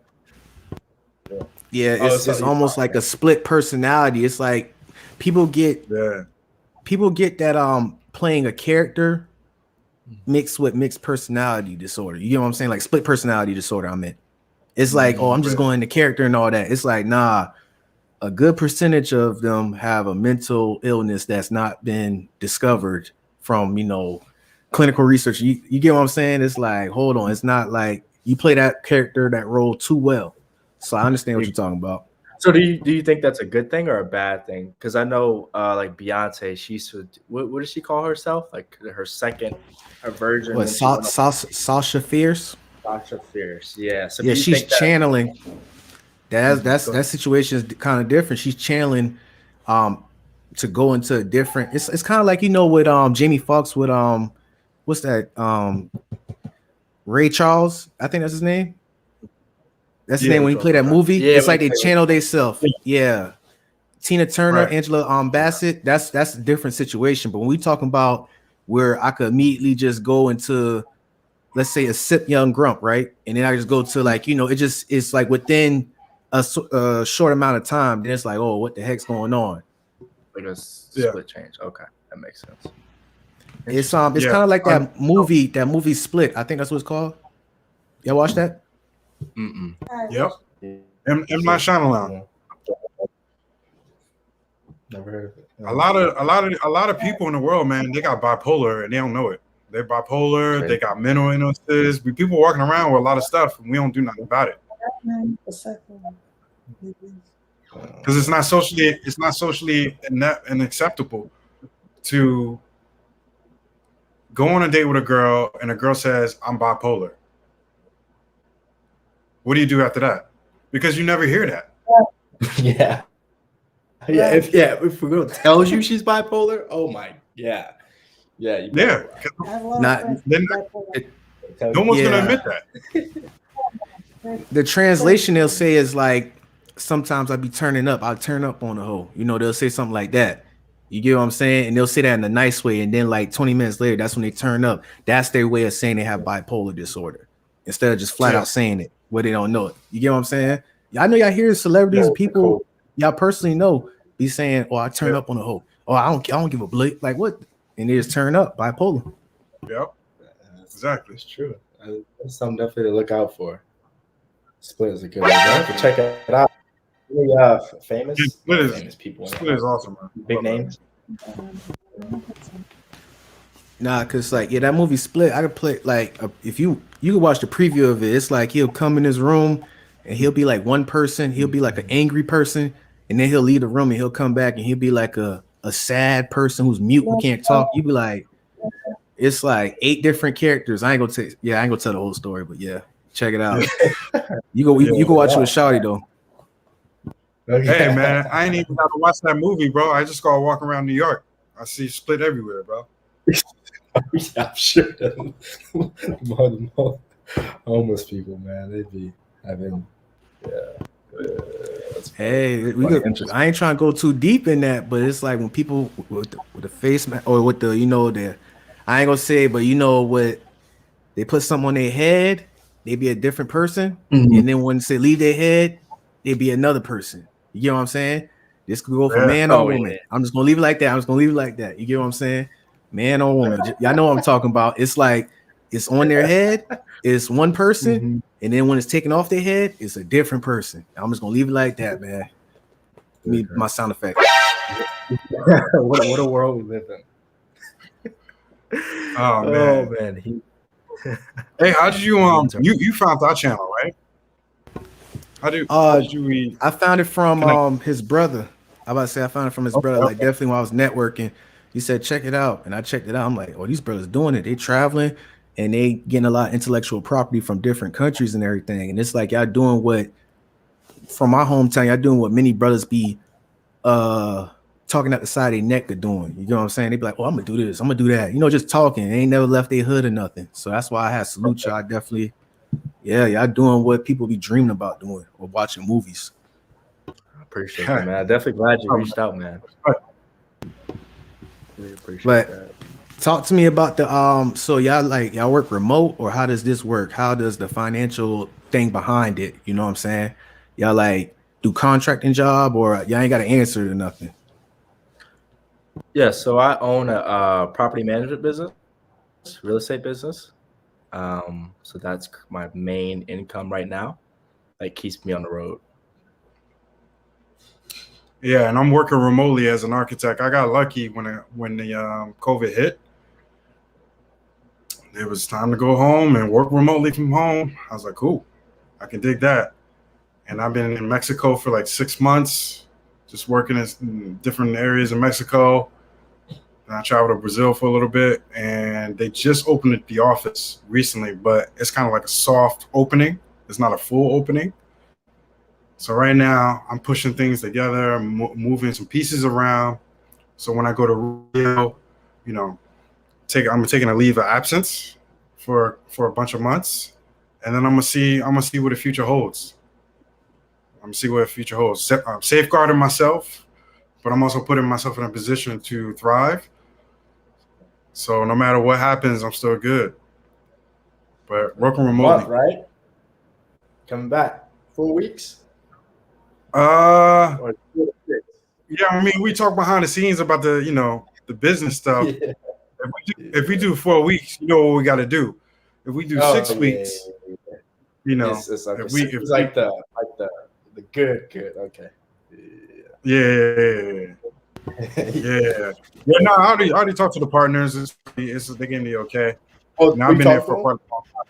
Yeah, it's almost like a split personality. It's like people get that playing a character mixed with mixed personality disorder. You know what I'm saying? Like split personality disorder. I meant. It's like, oh, I'm just going into character and all that. It's like, nah, a good percentage of them have a mental illness that's not been discovered from, clinical research. You get what I'm saying? It's like, hold on. It's not like you play that character, that role too well. So I understand what you're talking about. So do you think that's a good thing or a bad thing? Because I know like Beyonce, she should, what does she call herself? Like her version. What, Sasha Fierce? Sasha Fierce, yeah. So yeah, she's channeling. That situation is kind of different. She's channeling to go into a different. It's kind of like with Jamie Foxx with what's that Ray Charles? I think that's his name. That's his name when he played that movie. Yeah, it's like they channel themselves. Yeah. Tina Turner, right. Angela Bassett. That's a different situation. But when we talking about where I could immediately just go into, let's say, a sip young grump, right? And then I just go to like, it's like within a short amount of time, then it's like, oh, what the heck's going on? Like a split change. Okay, that makes sense. It's kind of like that movie Split. I think that's what it's called. Y'all watch that? Mm-mm. Yep. M. Night Shyamalan. Never heard of it. A lot of people in the world, man, they got bipolar and they don't know it. They're bipolar. Okay. They got mental illnesses. People walking around with a lot of stuff, and we don't do nothing about it. Because it's not socially unacceptable to go on a date with a girl and a girl says, "I'm bipolar." What do you do after that? Because you never hear that. Yeah. If a girl tells you she's bipolar, oh my, yeah. No one's gonna admit that. The translation they'll say is like, sometimes I'll be turning up. I'll turn up on the hoe. They'll say something like that. You get what I'm saying? And they'll say that in a nice way. And then like 20 minutes later, that's when they turn up. That's their way of saying they have bipolar disorder instead of just flat out saying it where they don't know it. You get what I'm saying? I know y'all hear celebrities, people y'all personally know be saying, "Oh, I turn up on the hoe." "Oh, I don't give a bleep." Like what? And they just turn up bipolar. Yep, exactly. It's true. That's something definitely to look out for. Split is a good one. I have to check it out. Really famous people. Split is awesome, man. Big names. Nah, cause like that movie Split, I could play like if you could watch the preview of it. It's like he'll come in his room and he'll be like one person. He'll be like an angry person, and then he'll leave the room and he'll come back and he'll be like a sad person who's mute, who can't talk. You be like, it's like 8 different characters. I ain't gonna tell the whole story, but yeah, check it out. You go watch it with Shawty though. Hey man, I ain't even got to watch that movie, bro. I just gotta walk around New York. I see split everywhere, bro. Yeah, I'm sure. More homeless people, man, they be having. Hey, I ain't trying to go too deep in that, but it's like when people with the face mask or with the I ain't gonna say, but what they put something on their head, they be a different person, and then once they leave their head, they be another person. You get what I'm saying? This could go for man or woman. Yeah. I'm just gonna leave it like that. You get what I'm saying? Man or woman. Y'all know what I'm talking about. It's like it's on their head, it's one person, and then when it's taken off their head, it's a different person. I'm just gonna leave it like that, man. Me my sound effect. what a world we live in. Oh man. Hey, how did you you found our channel, right? How did you read? I found it from his brother. I about to say I found it from his brother. Like definitely when I was networking, he said check it out, and I checked it out. I'm like, oh, these brothers doing it. They traveling and they getting a lot of intellectual property from different countries and everything. And it's like y'all doing what from my hometown. Y'all doing what many brothers be talking at the side of their neck are doing. You know what I'm saying? They be like, oh, I'm gonna do this, I'm gonna do that. Just talking. They ain't never left their hood or nothing. So that's why I had salute y'all. Definitely, y'all doing what people be dreaming about doing or watching movies. I appreciate it, man. I'm definitely glad you reached out, man. Really appreciate that. Talk to me about the so y'all work remote, or how does this work? How does the financial thing behind it? You know what I'm saying? Y'all like do contracting job, or y'all ain't got to answer to nothing? Yeah, so I own a property management business, real estate business. So that's my main income right now. That keeps me on the road. Yeah, and I'm working remotely as an architect. I got lucky when the COVID hit. It was time to go home and work remotely from home. I was like, cool, I can dig that. And I've been in Mexico for like 6 months, just working in different areas in Mexico. And I traveled to Brazil for a little bit, and they just opened the office recently, but it's kind of like a soft opening. It's not a full opening. So right now I'm pushing things together, moving some pieces around. So when I go to Rio, I'm taking a leave of absence for a bunch of months, and then I'm gonna see what the future holds. I'm gonna see what the future holds. I'm safeguarding myself, but I'm also putting myself in a position to thrive. So no matter what happens, I'm still good. But working remotely, right? Coming back 4 weeks. Yeah, I mean, we talk behind the scenes about the business stuff. Yeah. If we do 4 weeks, you know what we got to do. If we do 6 weeks, it's okay. It's like the good. Okay. Yeah. No, I already talked to the partners. They gave me okay. Oh, I've been there for quite a long time.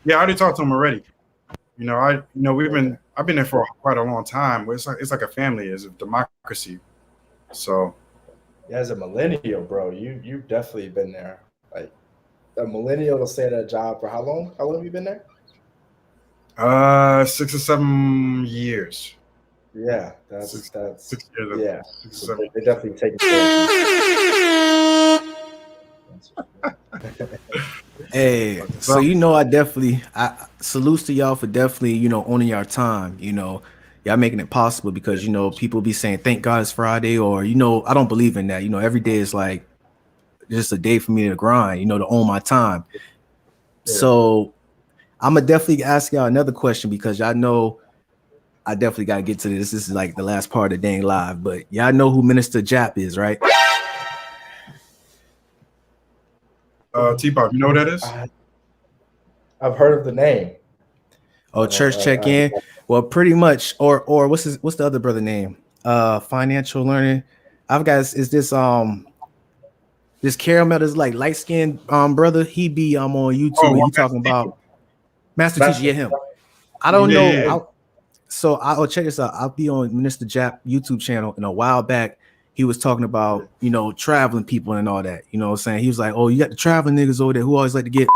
Yeah, I already talked to them already. I've been there for quite a long time. It's like a family. It's a democracy. So, as a millennial, bro, you've definitely been there. Like a millennial to stay at a job for how long? How long have you been there? 6 or 7 years. Yeah, that's 6 years. Yeah, 6 or 7. They definitely take it. Hey, so I salute to y'all for definitely owning your time. Y'all making it possible, because people be saying thank God it's Friday, or I don't believe in that. Every day is like just a day for me to grind, to own my time. Yeah. So I'm gonna definitely ask y'all another question, because y'all know I definitely gotta get to this. This is like the last part of Dang Live, but y'all know who Minister Jap is, right? T-Pop, you know what that is? I've heard of the name. Oh, church check-in. Well, pretty much, or what's the other brother name? Financial learning. I've got is this Caramel is like light-skinned brother. He be on YouTube. He talking about Master Teacher. Yeah, him. I don't know. Yeah. So I'll check this out. I'll be on Minister Jap YouTube channel, and a while back he was talking about traveling people and all that. You know what I'm saying? He was like, oh, you got the traveling niggas over there who always like to get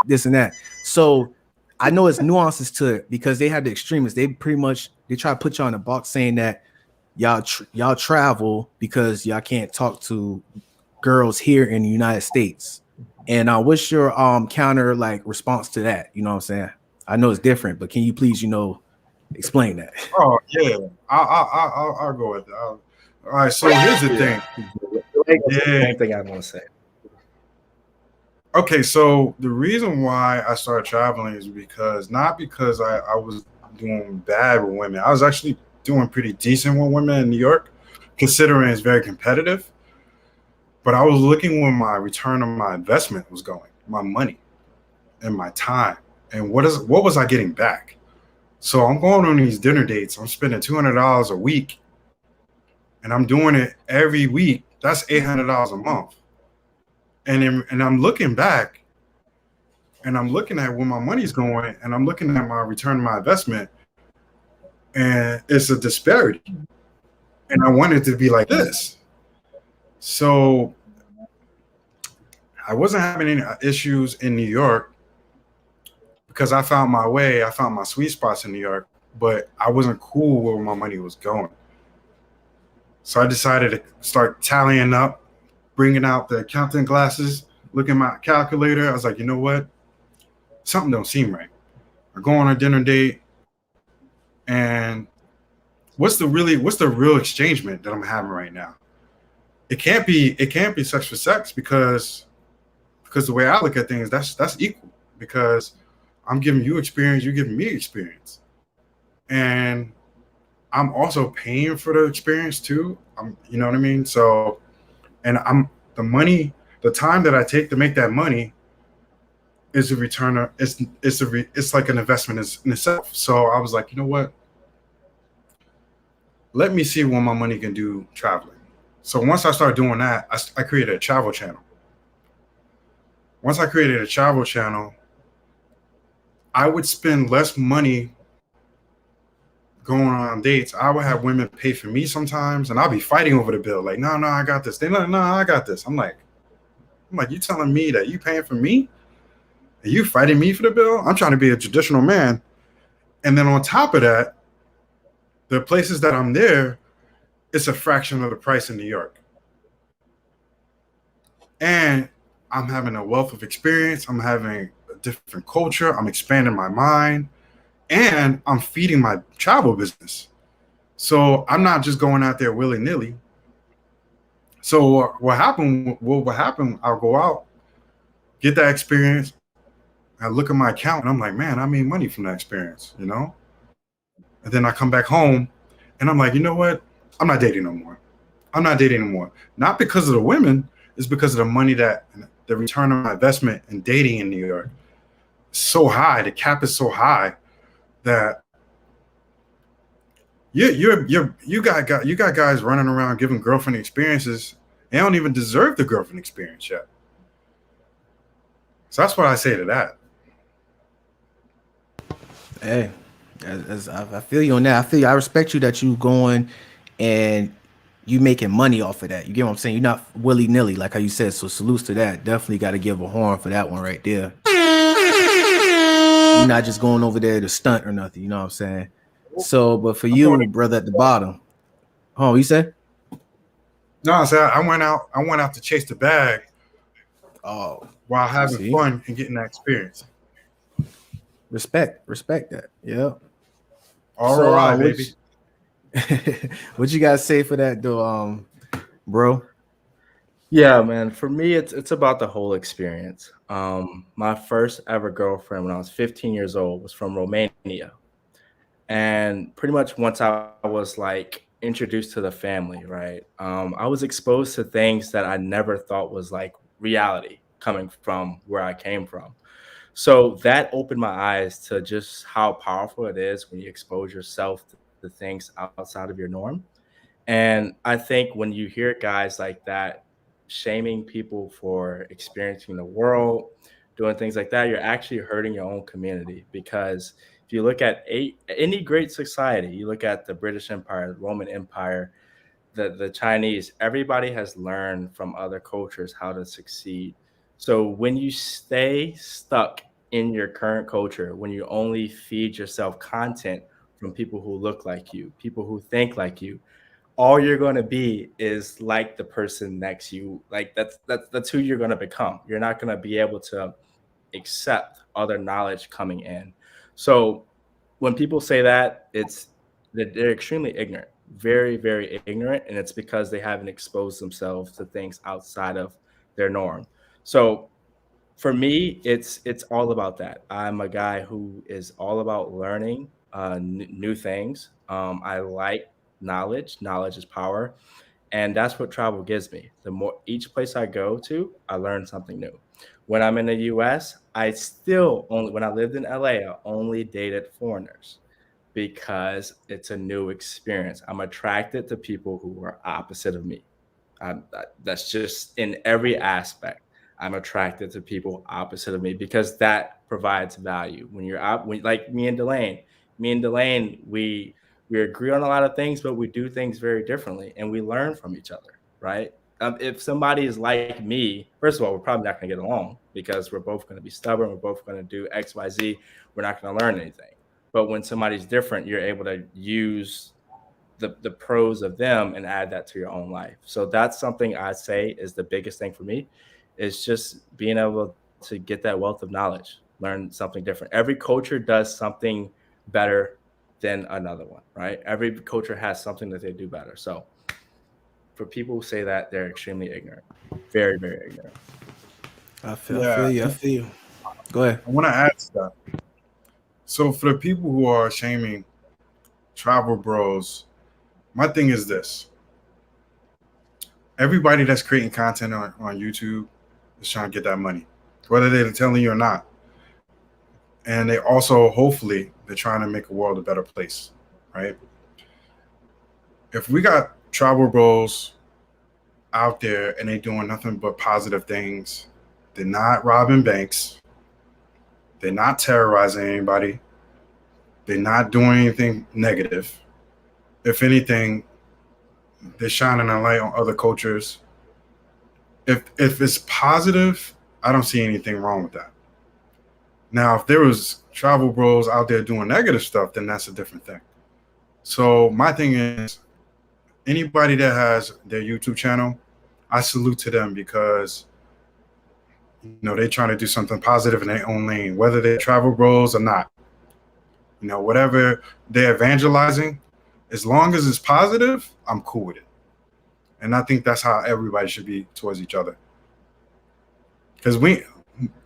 this and that. So I know it's nuances to it, because they have the extremists. They try to put y'all in a box saying that y'all travel because y'all can't talk to girls here in the United States. And what's your counter like response to that? You know what I'm saying? I know it's different, but can you please, explain that? Oh yeah, I'll go with that. All right, so here's the thing. The same thing I want to say. Okay, so the reason why I started traveling is not because I was doing bad with women. I was actually doing pretty decent with women in New York, considering it's very competitive. But I was looking where my return on my investment was going, my money and my time, and what was I getting back? So I'm going on these dinner dates. I'm spending $200 a week, and I'm doing it every week. That's $800 a month. And I'm looking back, and I'm looking at where my money's going, and I'm looking at my return on my investment, and it's a disparity. And I want it to be like this. So I wasn't having any issues in New York because I found my way. I found my sweet spots in New York, but I wasn't cool where my money was going. So I decided to start tallying up, bringing out the accounting glasses, looking at my calculator. I was like, you know what? Something don't seem right. I go on a dinner date, and what's the real exchangement that I'm having right now? It can't be sex for sex because the way I look at things, that's equal, because I'm giving you experience, you're giving me experience, and I'm also paying for the experience too. You know what I mean? So, and the time that I take to make that money is a return. It's like an investment in itself. So I was like, you know what? Let me see what my money can do traveling. So once I started doing that, I created a travel channel. Once I created a travel channel, I would spend less money going on dates. I would have women pay for me sometimes, and I'll be fighting over the bill. Like, no, I got this. They no, I got this. I'm like, you telling me that you paying for me? And you fighting me for the bill? I'm trying to be a traditional man. And then on top of that, the places that I'm there, it's a fraction of the price in New York. And I'm having a wealth of experience. I'm having a different culture. I'm expanding my mind, and I'm feeding my travel business. So I'm not just going out there willy-nilly. So what happened? I'll go out, get that experience. I look at my account, and I'm like, man, I made money from that experience, And then I come back home, and I'm like, you know what? I'm not dating no more. Not because of the women. It's because of the money that the return on my investment in dating in New York is so high. The cap is so high that you got guys running around giving girlfriend experiences. They don't even deserve the girlfriend experience yet. So that's what I say to that. Hey, I feel you on that. I respect you that you going and you making money off of that. You get what I'm saying? You're not willy-nilly, like how you said. So salutes to that. Definitely got to give a horn for that one right there. You're not just going over there to stunt or nothing. You know what I'm saying? So, but for you, brother at the bottom, you said? No, I said I went out to chase the bag. While having fun and getting that experience. Respect that. Yeah. All right, baby. What you guys say for that though, bro? Yeah, man. For me, it's about the whole experience. My first ever girlfriend when I was 15 years old was from Romania. And pretty much once I was like introduced to the family, right? I was exposed to things that I never thought was like reality coming from where I came from. So that opened my eyes to just how powerful it is when you expose yourself to things outside of your norm. And I think when you hear guys like that shaming people for experiencing the world, doing things like that, you're actually hurting your own community. Because if you look at any great society, you look at the British Empire, the Roman Empire, the Chinese, everybody has learned from other cultures how to succeed. So when you stay stuck in your current culture, when you only feed yourself content from people who look like you, people who think like you, all you're going to be is like the person next to you. Like that's who you're going to become. You're not going to be able to accept other knowledge coming in. So when people say that, it's that they're extremely ignorant, very, very ignorant, and it's because they haven't exposed themselves to things outside of their norm. So for me, it's all about that. I'm a guy who is all about learning new things. I like knowledge. Knowledge is power, and that's what travel gives me. The more each place I go to, I learn something new. When I'm in the US, I still only when I lived in LA, I only dated foreigners because it's a new experience. I'm attracted to people who are opposite of me. That's just in every aspect. I'm attracted to people opposite of me because that provides value. When you're out, like me and Delane, we agree on a lot of things, but we do things very differently, and we learn from each other, right? If somebody is like me, first of all, we're probably not going to get along because we're both going to be stubborn. We're both going to do X, Y, Z. We're not going to learn anything. But when somebody's different, you're able to use the pros of them and add that to your own life. So that's something I say is the biggest thing for me, is just being able to get that wealth of knowledge, learn something different. Every culture does something better than another one, right? Every culture has something that they do better. So for people who say that, they're extremely ignorant, very, very ignorant. I feel you. Go ahead. I want to add to that. So for the people who are shaming travel bros, my thing is this. Everybody that's creating content on YouTube is trying to get that money, whether they're telling you or not. And they also, hopefully, they're trying to make the world a better place, right? If we got travel bros out there and they doing nothing but positive things, they're not robbing banks, they're not terrorizing anybody, they're not doing anything negative. If anything, they're shining a light on other cultures. If it's positive, I don't see anything wrong with that. Now, if there was travel bros out there doing negative stuff, then that's a different thing. So my thing is, anybody that has their YouTube channel, I salute to them because, you know, they're trying to do something positive in their own lane, whether they're travel bros or not. You know, whatever they're evangelizing, as long as it's positive, I'm cool with it. And I think that's how everybody should be towards each other. Because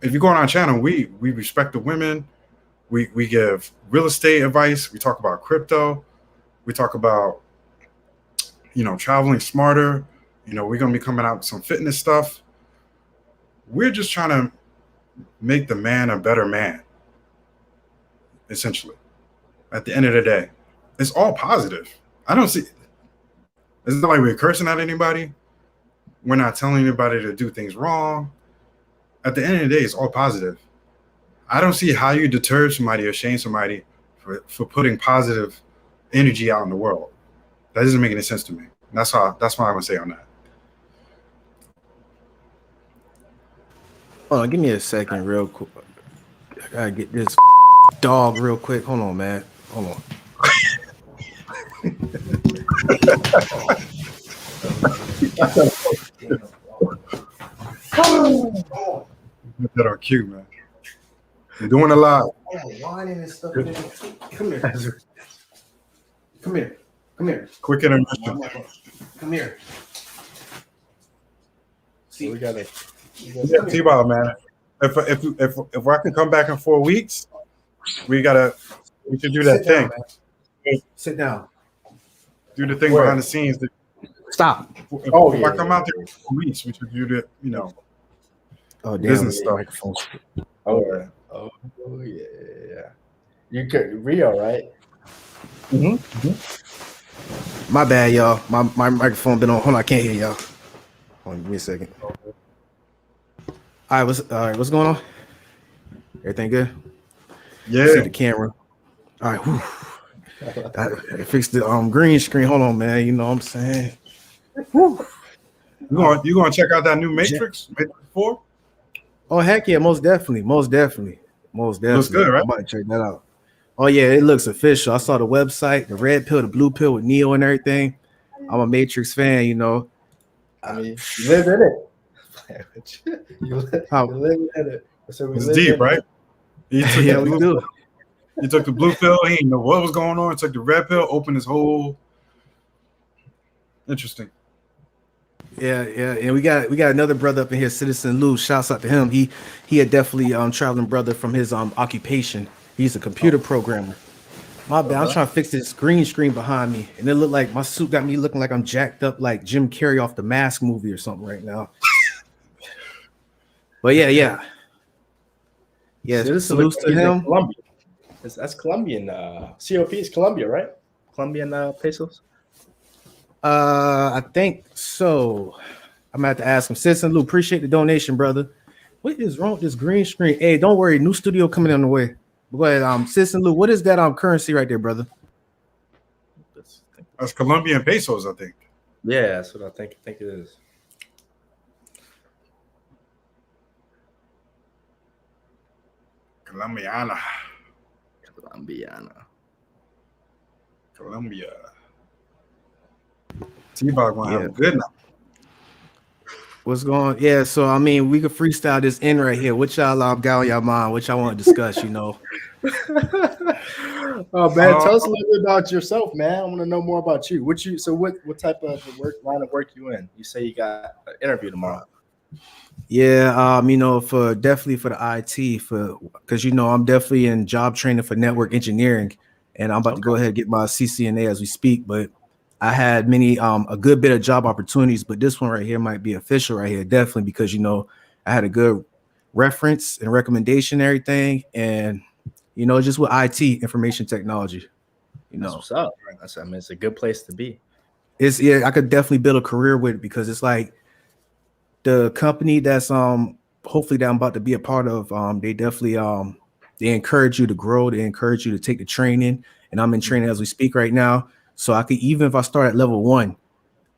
if you go on our channel, we respect the women. We give real estate advice. We talk about crypto. We talk about, you know, traveling smarter. You know, we're going to be coming out with some fitness stuff. We're just trying to make the man a better man, essentially. At the end of the day, it's all positive. I don't see, it's not like we're cursing at anybody. We're not telling anybody to do things wrong. At the end of the day, it's all positive. I don't see how you deter somebody or shame somebody for putting positive energy out in the world. That doesn't make any sense to me. That's why I'm gonna say on that. Hold on, give me a second, real quick. I gotta get this dog real quick. Hold on, man. Hold on. Put that on cue, man. You're doing a lot. Whining and stuff. Come here. Come here. Come here. Quick intermission. Come here. So we got it. Yeah, T-Ball, man. If I can come back in 4 weeks, we should do that thing. Sit down. Do the thing behind the scenes. Stop. If I come out there in 4 weeks, we should do the, you know, business stuff. Oh yeah. You could Rio, right? My bad, y'all. My microphone been on. Hold on, I can't hear y'all. Hold on, give me a second. All right, what's going on? Everything good? Yeah. See the camera. All right. Whew. I fixed the green screen. Hold on, man. You know what I'm saying? Whew. You gonna check out that new Matrix 4? Oh heck yeah, most definitely. Looks good, right? I might check that out. Oh yeah, it looks official. I saw the website, the red pill, the blue pill with Neo and everything. I'm a Matrix fan, you know. I mean, you live in it. You live in it. So we It's live deep, in right? it. He took Yeah, the we blue do. pill. He took the blue pill. He didn't know what was going on. Took the red pill. Opened his whole. Interesting. Yeah, and we got another brother up in here, Citizen Lou. Shouts out to him. He had definitely traveling brother from his occupation. He's a computer programmer. My bad. I'm trying to fix this green screen behind me, and it looked like my suit got me looking like I'm jacked up like Jim Carrey off the Mask movie or something right now. But yeah. Salutes to him. Colombia. That's Colombian. COP is Colombia, right? Colombian pesos. I think so. I'm gonna have to ask him. Citizen Lou, appreciate the donation, brother. What is wrong with this green screen? Hey, don't worry, new studio coming on the way. Go ahead, Citizen Lou. What is that currency right there, brother? That's Colombian pesos, I think. Yeah, that's what I think it is. Colombiana. Colombia. T-Bog gonna have a good night. What's going on? Yeah, so I mean, we could freestyle this in right here. What y'all got on y'all mind? What y'all want to discuss, you know? Oh man, tell us a little bit about yourself, man. I want to know more about you. What type of line of work you in? You say you got an interview tomorrow. Yeah, you know, definitely for the IT, because you know I'm definitely in job training for network engineering, and I'm about to go ahead and get my CCNA as we speak. But I had a good bit of job opportunities, but this one right here might be official right here, definitely, because you know I had a good reference and recommendation, and everything, and you know, just with IT, information technology, you know, what's up. I mean, it's a good place to be. I could definitely build a career with it, because it's like the company that's hopefully that I'm about to be a part of, they definitely they encourage you to grow, they encourage you to take the training, and I'm in training as we speak right now. So I could, even if I start at level 1,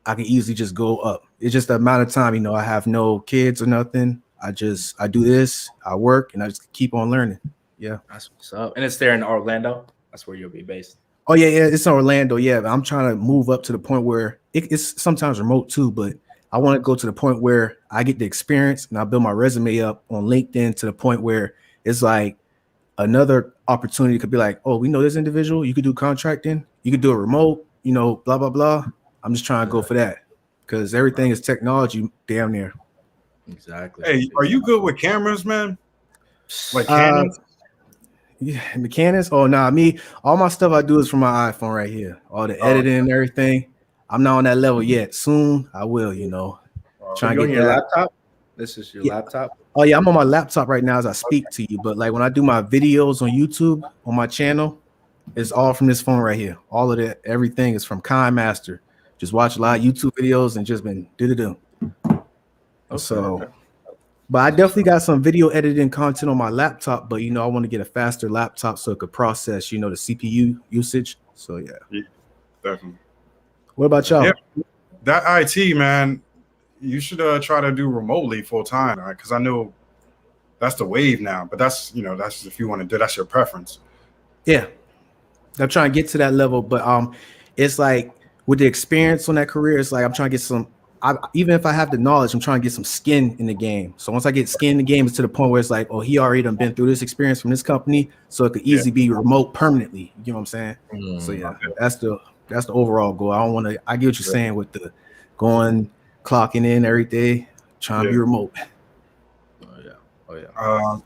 I can easily just go up. It's just the amount of time, you know, I have no kids or nothing. I do this, I work, and I just keep on learning. Yeah. That's what's up. And it's there in Orlando. That's where you'll be based. Oh yeah, it's in Orlando. Yeah, I'm trying to move up to the point where it's sometimes remote too, but I want to go to the point where I get the experience and I build my resume up on LinkedIn to the point where it's like another opportunity could be like, oh, we know this individual. You could do contracting. You could do it remote, you know, blah, blah, blah. I'm just trying to go for that because everything is technology damn near. Exactly. Hey, are you good with cameras, man? Like Canon? Yeah, mechanics. Oh, nah, all my stuff I do is from my iPhone right here. All the editing and everything. I'm not on that level yet. Soon I will, you know. Trying to get your laptop. This is your laptop. Oh yeah, I'm on my laptop right now as I speak to you. But like when I do my videos on YouTube on my channel, it's all from this phone right here. All of that, everything is from KineMaster. Just watch a lot of YouTube videos and just been do. So, but I definitely got some video editing content on my laptop. But you know, I want to get a faster laptop so it could process, you know, the CPU usage. So yeah, definitely. What about y'all? Yeah, that IT, man, you should try to do remotely full time, right? Because I know that's the wave now. But that's, you know, that's if you want to do, that's your preference. Yeah, I'm trying to get to that level, but it's like with the experience on that career, it's like I'm trying to get even if I have the knowledge, I'm trying to get some skin in the game. So once I get skin in the game, it's to the point where it's like, oh, he already done been through this experience from this company, so it could easily be remote permanently. You know what I'm saying? So yeah, that's the overall goal. I get what you're saying with the going, clocking in every day, trying to be remote.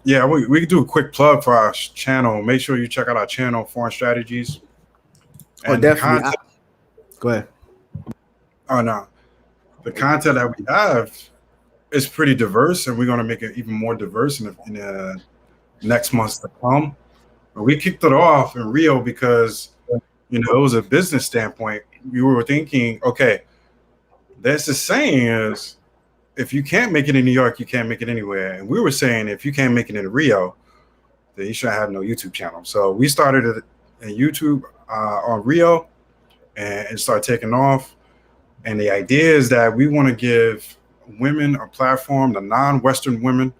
Yeah, we could do a quick plug for our channel. Make sure you check out our channel, Foreign Strategies. And definitely. Go ahead. Oh no, the content that we have is pretty diverse, and we're going to make it even more diverse in the next months to come. But we kicked it off in Rio because, you know, it was a business standpoint. We were thinking, okay, there's the saying is, if you can't make it in New York, you can't make it anywhere. And we were saying, if you can't make it in Rio, then you shouldn't have no YouTube channel. So we started a YouTube on Rio, and it started taking off. And the idea is that we want to give women a platform, the non-Western women,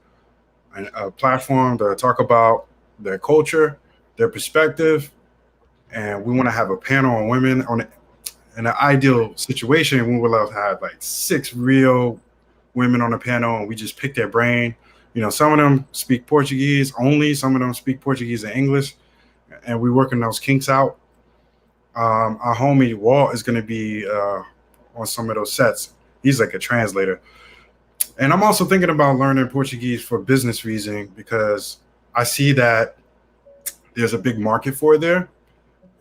a platform to talk about their culture, their perspective. And we want to have a panel on women on it. in an ideal situation, we would love to have like 6 real women on the panel, and we just pick their brain. Some of them speak Portuguese only, some of them speak Portuguese and English, and we working those kinks out. Our homie Walt is going to be on some of those sets. He's like a translator. And I'm also thinking about learning Portuguese for business reason, because I see that there's a big market for it there.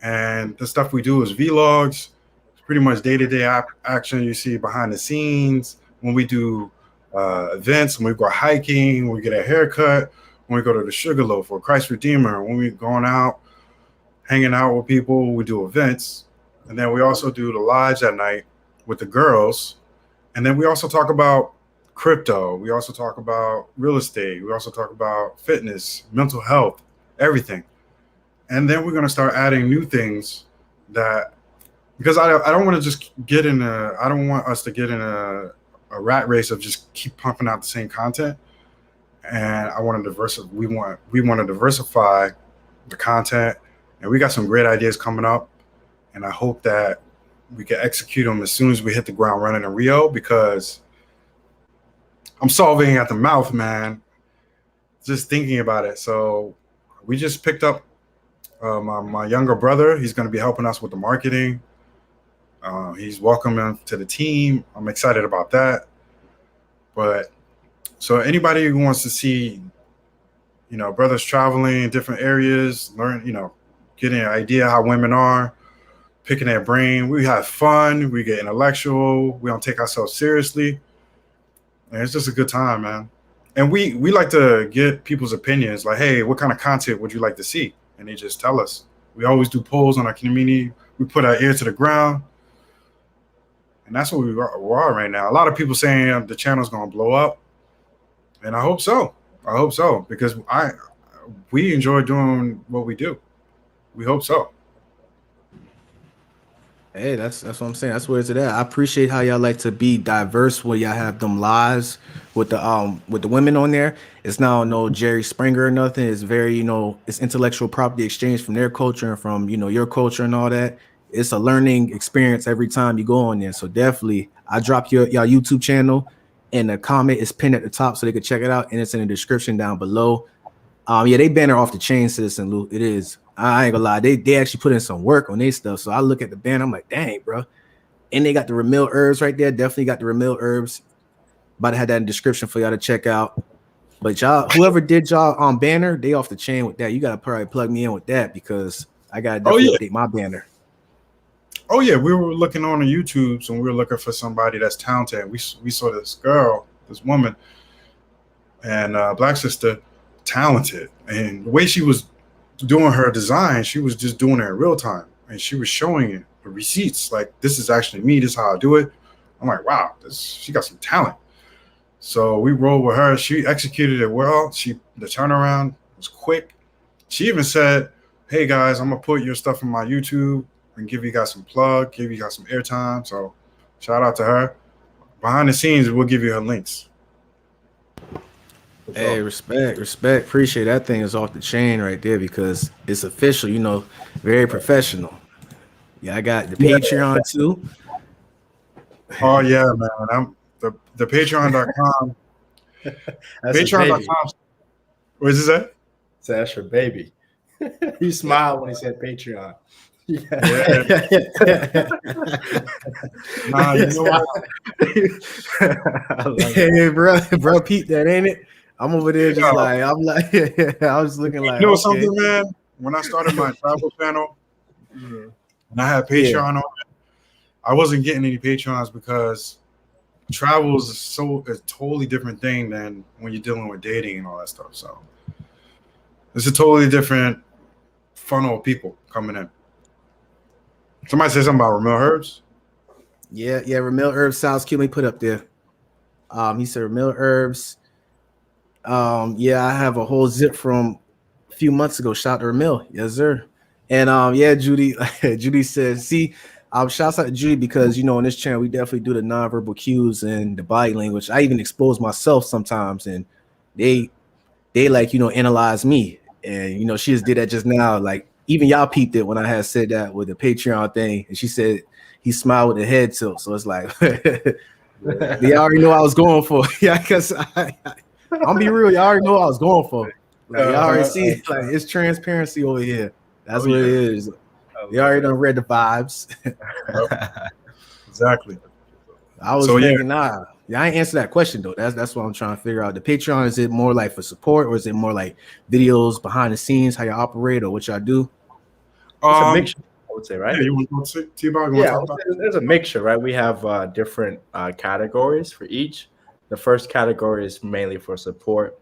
And the stuff we do is vlogs. It's pretty much day-to-day action you see behind the scenes. When we do events, when we go hiking, when we get a haircut, when we go to the Sugarloaf or Christ Redeemer, when we're going out, hanging out with people, we do events. And then we also do the lives at night with the girls. And then we also talk about crypto. We also talk about real estate. We also talk about fitness, mental health, everything. And then we're going to start adding new things because I don't want to just I don't want us to get in a rat race of just keep pumping out the same content. And I want to we want to diversify the content, and we got some great ideas coming up. And I hope that we can execute them as soon as we hit the ground running in Rio, because I'm solving at the mouth, man, just thinking about it. So we just picked up my younger brother. He's going to be helping us with the marketing. He's welcome to the team. I'm excited about that. But so anybody who wants to see, brothers traveling in different areas, learn, getting an idea how women are, picking their brain. We have fun. We get intellectual. We don't take ourselves seriously. And it's just a good time, man. And we like to get people's opinions, like, hey, what kind of content would you like to see? And they just tell us. We always do polls on our community. We put our ear to the ground. And that's what we are right now. A lot of people saying the channel's going to blow up. And I hope so. Because we enjoy doing what we do. We hope so. Hey, that's what I'm saying. That's where it's at. I appreciate how y'all like to be diverse when y'all have them lives with the women on there. It's now no Jerry Springer or nothing. It's very, it's intellectual property exchange from their culture and from, your culture and all that. It's a learning experience every time you go on there. So definitely, I drop y'all YouTube channel, and the comment is pinned at the top so they can check it out, and it's in the description down below. Yeah, they banner off the chain, Citizen Lou. It is. I ain't gonna lie. They actually put in some work on their stuff. So I look at the banner, I'm like, dang, bro. And they got the Ramil Herbs right there. Definitely got the Ramil Herbs. About to have that in the description for y'all to check out. But y'all, whoever did y'all on banner, they off the chain with that. You gotta probably plug me in with that, because I gotta definitely update my banner. Oh yeah, we were looking on the YouTubes and we were looking for somebody that's talented. We saw this girl, this woman, and black sister, talented, and the way she was doing her design, she was just doing it in real time, and she was showing it the receipts, like, this is actually me, this is how I do it. I'm like, wow, she got some talent. So we rolled with her. She executed it well. The turnaround was quick. She even said, hey guys, I'm gonna put your stuff in my YouTube and give you guys some plug, give you guys some airtime. So shout out to her. Behind the scenes, we'll give you her links. Hey, respect. Appreciate that. Thing is off the chain right there, because it's official, very professional. Yeah, I got the Patreon too. Oh yeah, man. I'm the patreon.com. Patreon.com. What is that? So that's your baby. He smiled when he said Patreon. Yeah. Nah, you know what? Hey, bro, Pete, that ain't it. I'm over there just I was looking like, something, man. When I started my travel channel, and I had Patreon on it, I wasn't getting any Patreons because travel is a totally different thing than when you're dealing with dating and all that stuff. So it's a totally different funnel of people coming in. Somebody said something about Ramil Herbs. Yeah, Ramil Herbs sounds cute. Let me put up there. He said Ramil Herbs. Yeah, I have a whole zip from a few months ago. Shout out to Ramil. Yes, sir. And yeah, Judy, Judy says, see, shouts out to Judy, because on this channel we definitely do the nonverbal cues and the body language. I even expose myself sometimes, and they like analyze me. And she just did that just now. Like, even y'all peeped it when I had said that with the Patreon thing, and she said, he smiled with a head tilt. So it's like, they already know I was going for. Yeah, because I'm be real, y'all already know what I was going for. Like y'all already see, like it's transparency over here. That's what it is. You already done read the vibes. Exactly. I was thinking, I ain't answer that question though. That's what I'm trying to figure out. The Patreon, is it more like for support, or is it more like videos behind the scenes, how you operate, or what y'all do? It's a mixture, I would say, right? Yeah, you want to T-Bog? Yeah, there's a mixture, right? We have different categories for each. The first category is mainly for support.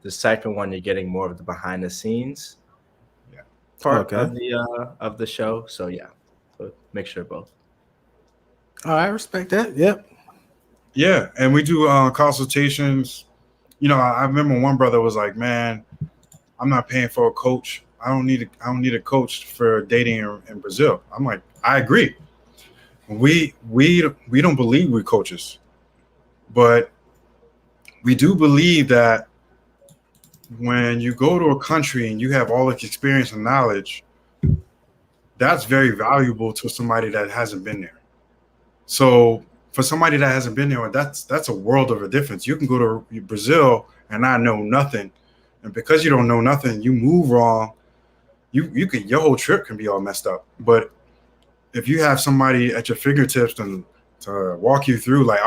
The second one, you're getting more of the behind the scenes part of the show. So yeah, so mixture of both. All right, I respect that. Yep. Yeah, and we do consultations. You know, I remember one brother was like, "Man, I'm not paying for a coach. I don't need a coach for dating in Brazil." I'm like, I agree. We don't believe we're coaches, but we do believe that when you go to a country and you have all this experience and knowledge, that's very valuable to somebody that hasn't been there. So for somebody that hasn't been there, that's a world of a difference. You can go to Brazil and not know nothing, and because you don't know nothing, you move wrong. Your whole trip can be all messed up. But if you have somebody at your fingertips to walk you through, like,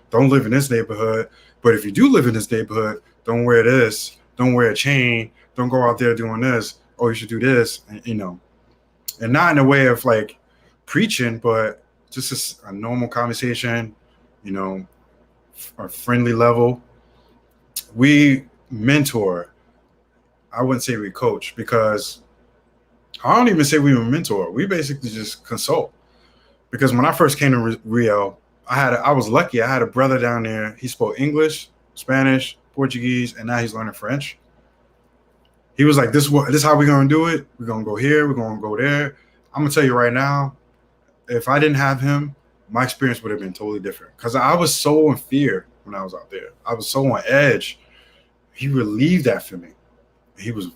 don't live in this neighborhood, but if you do live in this neighborhood, don't wear this, don't wear a chain, don't go out there doing this. Oh, you should do this, and not in a way of like preaching, but just a normal conversation, a friendly level. We mentor. I wouldn't say we coach, because I don't even say we were mentor. We basically just consult. Because when I first came to Rio, I was lucky. I had a brother down there. He spoke English, Spanish, Portuguese, and now he's learning French. He was like, this is how we're going to do it. We're going to go here. We're going to go there. I'm going to tell you right now, if I didn't have him, my experience would have been totally different, because I was so in fear when I was out there. I was so on edge. He relieved that for me. He was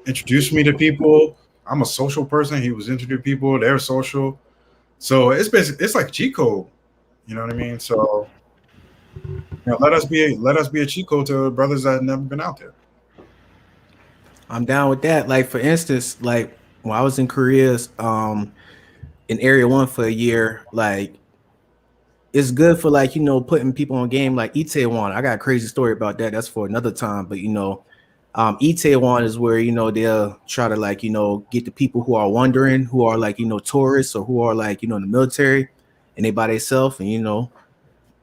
introduced me to people. I'm a social person. He was introduced people. They're social. So it's basically, it's like cheat code. You know what I mean? So let us be a cheat code to brothers that have never been out there. I'm down with that. Like for instance, like when I was in Korea, in Area 1 for a year, like it's good for like, putting people on game like Itaewon. I got a crazy story about that. That's for another time. But Itaewon is where they'll try to like get the people who are wandering, who are like tourists, or who are like in the military, and they by themselves, and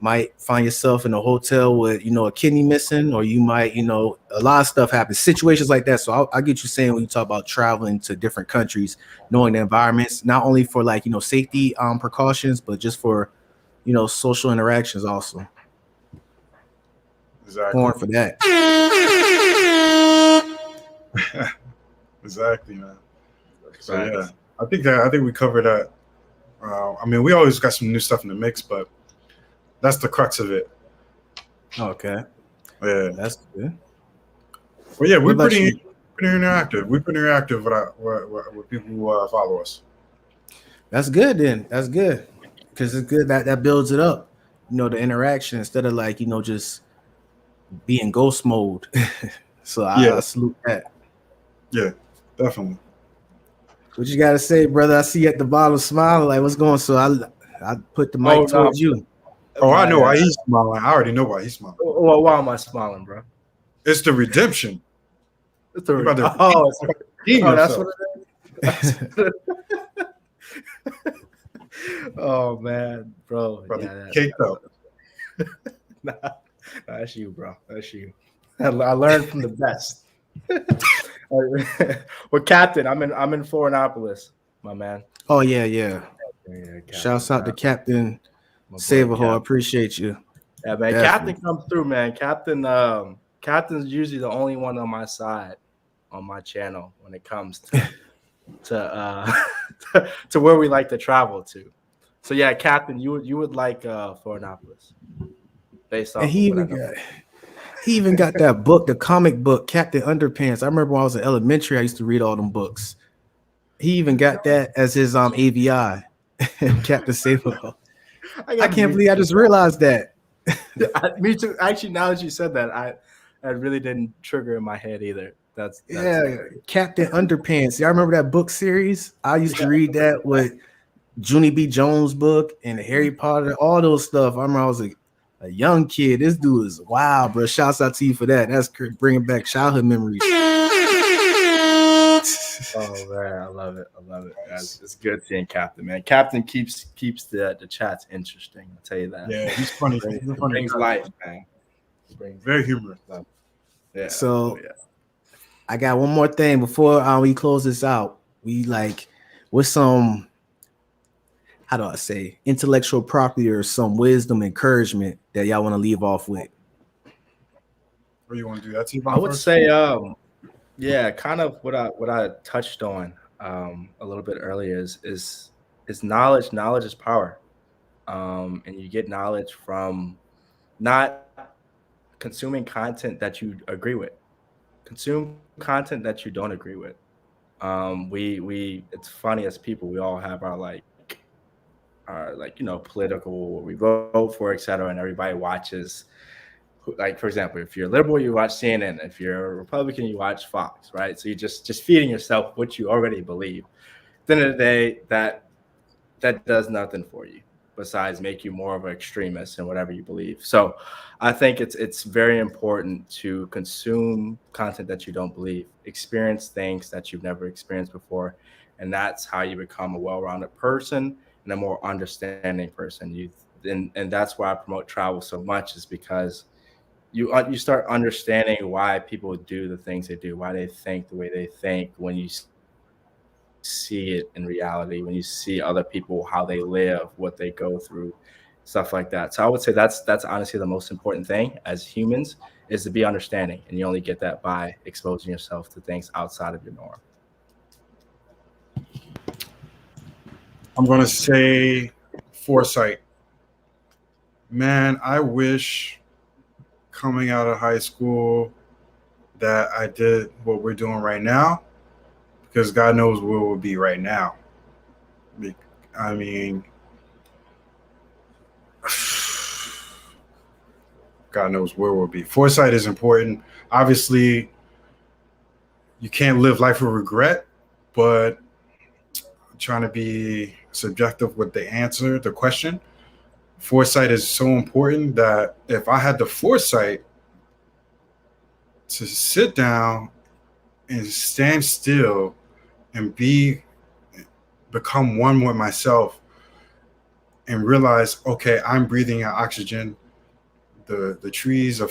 might find yourself in a hotel with a kidney missing, or you might a lot of stuff happens, situations like that. So I get you saying when you talk about traveling to different countries, knowing the environments, not only for like safety precautions, but just for social interactions also. Exactly. Born for that. Exactly, man. So yeah, I think we covered that. I mean, we always got some new stuff in the mix, but that's the crux of it. Okay. Yeah, that's good. Well, yeah, we're pretty interactive. We're pretty interactive with people who follow us. That's good then. That's good, because it's good that builds it up. The interaction, instead of like just being ghost mode. So I salute that. Yeah, definitely. What you gotta say, brother? I see you at the bottom smiling. Like, what's going? So I put the mic towards you. Oh, I know why he's smiling. I already know why he's smiling. Well, why am I smiling, bro? It's the redemption. It's the that's what it is. Oh man, bro. Caked up. Nah, that's you, bro. That's you. I learned from the best. Well, Captain, I'm in Florianopolis, my man. Oh yeah. Shouts out to Captain Saverhall. I appreciate you. Yeah, man. Definitely. Captain comes through, man. Captain's usually the only one on my side on my channel when it comes to to where we like to travel to. So yeah, Captain, you would like Florianopolis, based off. And he even got that book, the comic book, Captain Underpants. I remember when I was in elementary, I used to read all them books. He even got that as his AVI. Captain Sable. I got can't believe I just realized that. Me too. Actually, now that you said that, I really didn't trigger in my head either. That's yeah, Captain Underpants. Y'all remember that book series? I used to read that with Junie B. Jones book and Harry Potter, all those stuff. I remember I was a young kid. This dude is wow, bro. Shouts out to you for that. That's bringing back childhood memories. Oh man, I love it. It's good seeing Captain, man. Captain keeps the chats interesting. I'll tell you that. Yeah, he's funny. He brings life, man. Very humorous. Yeah. So I got one more thing before we close this out. With some, how do I say, intellectual property or some wisdom, encouragement that y'all want to leave off with. Or you want to do that, T-Von? I would say, yeah, kind of what I touched on a little bit earlier is knowledge. Knowledge is power, and you get knowledge from not consuming content that you agree with. Consume content that you don't agree with. It's funny, as people, we all have our political, what we vote for, etc., and everybody watches. Like, for example, if you're a liberal, you watch CNN. If you're a Republican, you watch Fox, right? So you're just feeding yourself what you already believe. At the end of the day, that does nothing for you besides make you more of an extremist in whatever you believe. So I think it's very important to consume content that you don't believe, experience things that you've never experienced before, and that's how you become a well-rounded person and a more understanding person. And that's why I promote travel so much, is because you start understanding why people do the things they do, why they think the way they think, when you see it in reality, when you see other people, how they live, what they go through, stuff like that. So I would say that's honestly the most important thing as humans, is to be understanding, and you only get that by exposing yourself to things outside of your norm. I'm going to say foresight. Man, I wish coming out of high school that I did what we're doing right now, because God knows where we'll be right now. I mean, God knows where we'll be. Foresight is important. Obviously, you can't live life with regret, but I'm trying to be subjective with the question. Foresight is so important that if I had the foresight to sit down and stand still and become one with myself and realize, okay, I'm breathing out oxygen. The trees are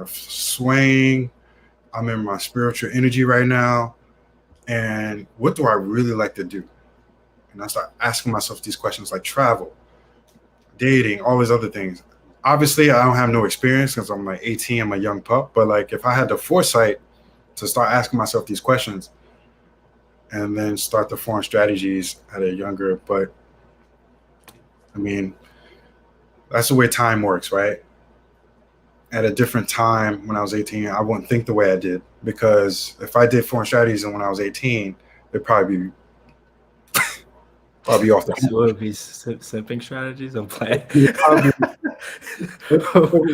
swaying. I'm in my spiritual energy right now. And what do I really like to do? And I start asking myself these questions, like travel, dating, all these other things. Obviously, I don't have no experience because I'm like 18, I'm a young pup. But like, if I had the foresight to start asking myself these questions and then start to form strategies at a younger, but I mean, that's the way time works, right? At a different time when I was 18, I wouldn't think the way I did, because if I did form strategies and when I was 18, it'd probably be off the So would be simping strategies. I'm playing.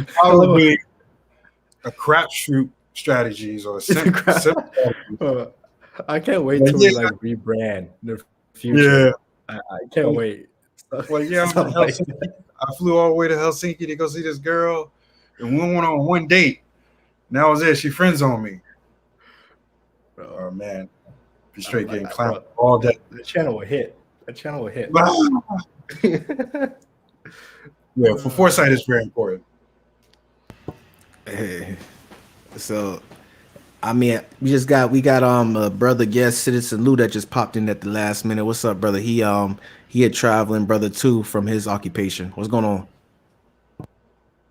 Probably a crapshoot strategies or I can't wait till we rebrand in the future. Yeah, I can't wait. Well, yeah, I flew all the way to Helsinki to go see this girl, and we went on one date. And that was it. She friend zoned me. Oh man, be straight getting clapped all day. The channel will hit. Yeah, for foresight is very important. So, I mean, we got brother guest Citizen Lou that just popped in at the last minute. What's up, brother? He had traveling brother too from his occupation. What's going on?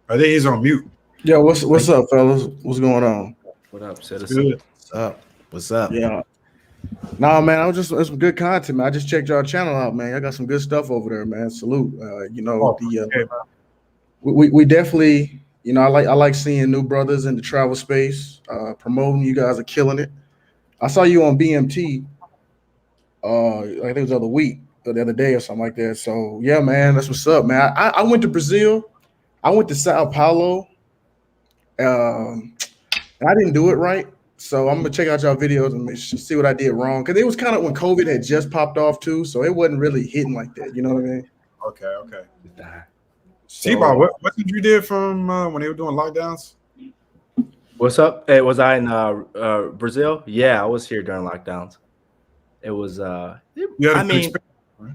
I think he's on mute. Yeah, what's up, fellas? What's going on? What up, Citizen? What's up? Yeah. Nah, man, it's some good content, man. I just checked y'all channel out, man. Y'all got some good stuff over there, man. Salute. We definitely, I like seeing new brothers in the travel space, promoting. You guys are killing it. I saw you on BMT. I think it was the other week. the other day or something like that. So yeah, man, that's what's up, man. I went to Brazil. I went to Sao Paulo. And I didn't do it right. So I'm gonna check out y'all videos and see what I did wrong. Cause it was kind of when COVID had just popped off too, so it wasn't really hitting like that. You know what I mean? Okay. So, T-Ball, what did you do from when they were doing lockdowns? What's up? Hey, was I in Brazil? Yeah, I was here during lockdowns. It was I mean, right?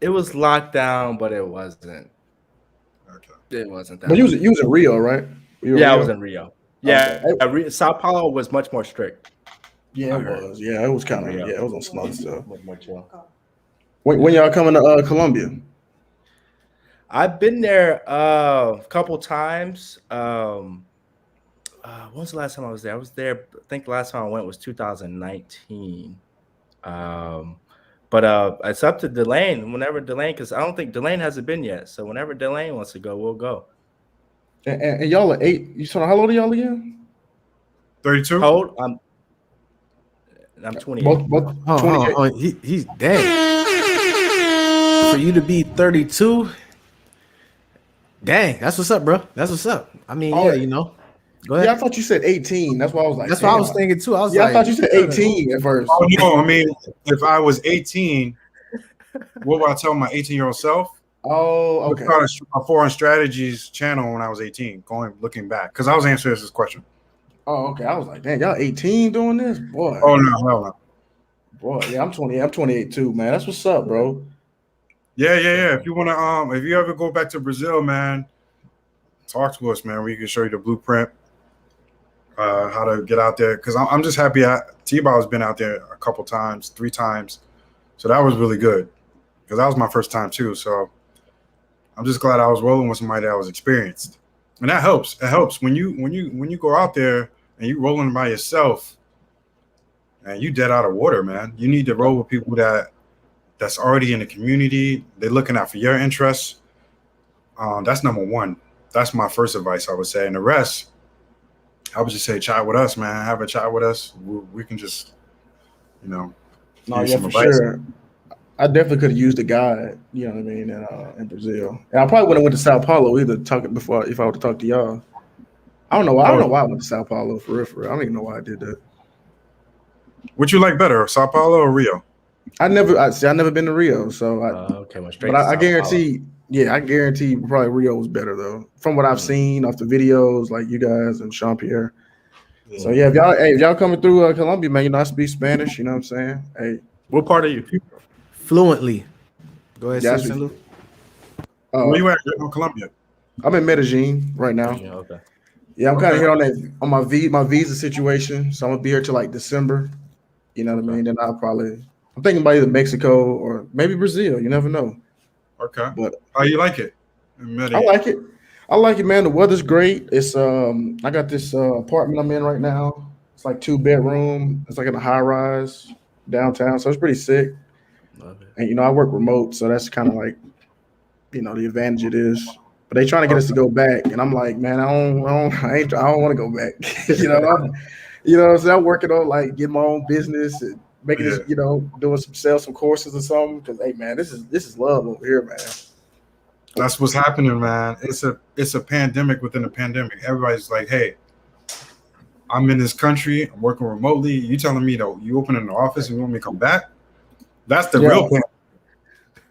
it was lockdown, but it wasn't. Okay. It wasn't that. But you was in Rio, right? Yeah, I was in Rio. Yeah, Okay. Sao Paulo was much more strict. Yeah, it was. Yeah, it was kind of. Yeah, it was on slow stuff. More chill. When y'all coming to Colombia? I've been there a couple times. When was the last time I was there? I was there. I think the last time I went was 2019. But it's up to Delane. Whenever Delane, because I don't think Delane hasn't been yet. So whenever Delane wants to go, we'll go. And y'all are 8. You saw how old are y'all again? 32. How old? I'm 28. Both 28. He's dang. For you to be 32, dang, that's what's up, bro. That's what's up. I mean, yeah, you know. Go ahead. Yeah, I thought you said 18. That's why I was like. That's what I was thinking too. I was like, I thought you said 18 at first. Oh no, I mean, if I was 18, what would I tell my 18-year-old self? Oh, okay. I started a Foreign Strategies channel when I was 18, looking back, because I was answering this question. Oh, okay. I was like, dang, y'all 18 doing this? Boy. Oh no. Boy, yeah, I'm 20. I'm 28 too, man. That's what's up, bro. Yeah. If you wanna, if you ever go back to Brazil, man, talk to us, man. We can show you the blueprint, how to get out there. Because I'm just happy T-Ball has been out there a couple times, 3 times, so that was really good. Because that was my first time too. So I'm just glad I was rolling with somebody that was experienced, and that helps. It helps when you go out there and you rolling by yourself, and you dead out of water, man. You need to roll with people that's already in the community. They're looking out for your interests. That's number one. That's my first advice, I would say. And the rest, I would just say, chat with us, man. Have a chat with us. We can just, No, yeah, for sure. I definitely could have used a guide, you know what I mean, in Brazil. And I probably wouldn't have went to Sao Paulo either, if I would to talk to y'all. I don't know why. I don't know why I went to Sao Paulo for real. I don't even know why I did that. What you like better, Sao Paulo or Rio? I never been to Rio, so I guarantee. Yeah, I guarantee probably Rio was better though, from what I've seen off the videos, like you guys and Jean Pierre. Yeah. So yeah, if y'all coming through Colombia, man, I speak Spanish. You know what I'm saying? Hey, what part are you? Fluently. Go ahead, yeah, St. where you at in Colombia? I'm in Medellin right now. Okay. Yeah, I'm kind of here on my visa situation, so I'm gonna be here till like December. You know what I mean? Then I'm thinking about either Mexico or maybe Brazil. You never know. Okay. But how you like it? I like it. I like it, man. The weather's great. It's I got this apartment I'm in right now. It's like 2-bedroom. It's like in a high rise downtown, so it's pretty sick. Love it. And I work remote, so that's kind of like the advantage it is. But they trying to get us to go back, and I'm like, man, I don't want to go back. So I'm working on like getting my own business and making this, doing some courses or something. Because hey, man, this is love over here, man. That's what's happening, man. It's a pandemic within a pandemic. Everybody's like, hey, I'm in this country. I'm working remotely. You telling me that you open an office and you want me to come back? That's the real pandemic.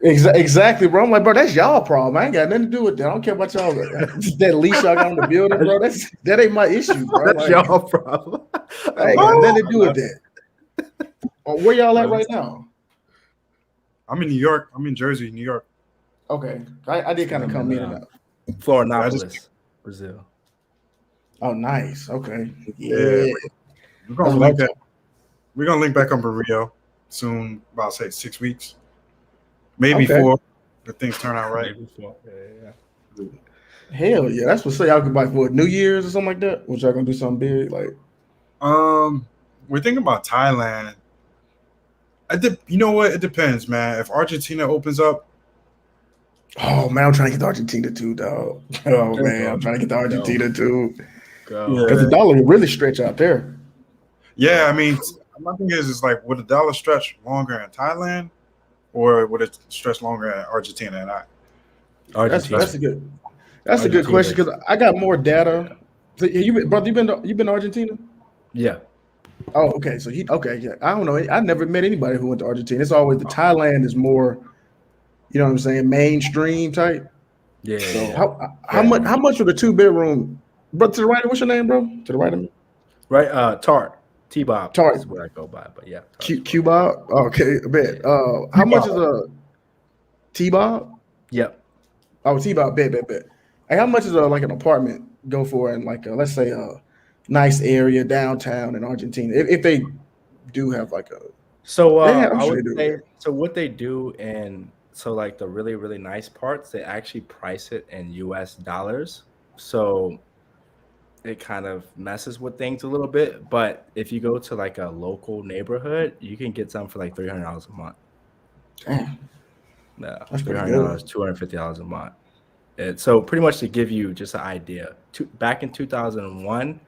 Exactly, bro. I'm like, bro, that's y'all problem. I ain't got nothing to do with that. I don't care about y'all. That leash y'all got in the building, bro. That ain't my issue, bro. That's y'all problem. I ain't got nothing to do with that. Where y'all at right now? I'm in New York. I'm in Jersey, New York. Okay, I did kind of come in and out. Florianopolis, Brazil. Oh, nice. Okay. Yeah. We're gonna link back up in Rio soon. About say 6 weeks. Maybe 4 if things turn out right. Yeah. Hell yeah, that's what's y'all could buy for New Year's or something like that. Was y'all gonna do something big like? We're thinking about Thailand. You know what? It depends, man. If Argentina opens up. Oh man, I'm trying to get to Argentina too, dog. Oh man, I'm trying to get to Argentina too. Because the dollar really stretch out there. Yeah, I mean, my thing is like, would the dollar stretch longer in Thailand or would it stretch longer at Argentina and I? Argentina. That's a good question because I got more data. So brother, you've been to Argentina? Yeah. Oh, okay. So yeah. I don't know. I never met anybody who went to Argentina. It's always the Thailand is more, you know what I'm saying, mainstream type. Yeah. So how much for the 2-bedroom? But to the right, what's your name, bro? To the right of me. Right. Tart. T-Bob. Tart. Is what I go by, but yeah. Q-Bob? Okay, I bet. How much is a T-Bob? Yep. Oh, T-Bob, bet. Hey, how much is like an apartment go for in like let's say a nice area downtown in Argentina? If they do have like a so I'm I sure would they do. say so what they do like the really, really nice parts, they actually price it in US dollars. So it kind of messes with things a little bit. But if you go to like a local neighborhood, you can get some for like $300 a month. Damn. Yeah, That's pretty $300, $250 a month. So pretty much to give you just an idea, back in 2001,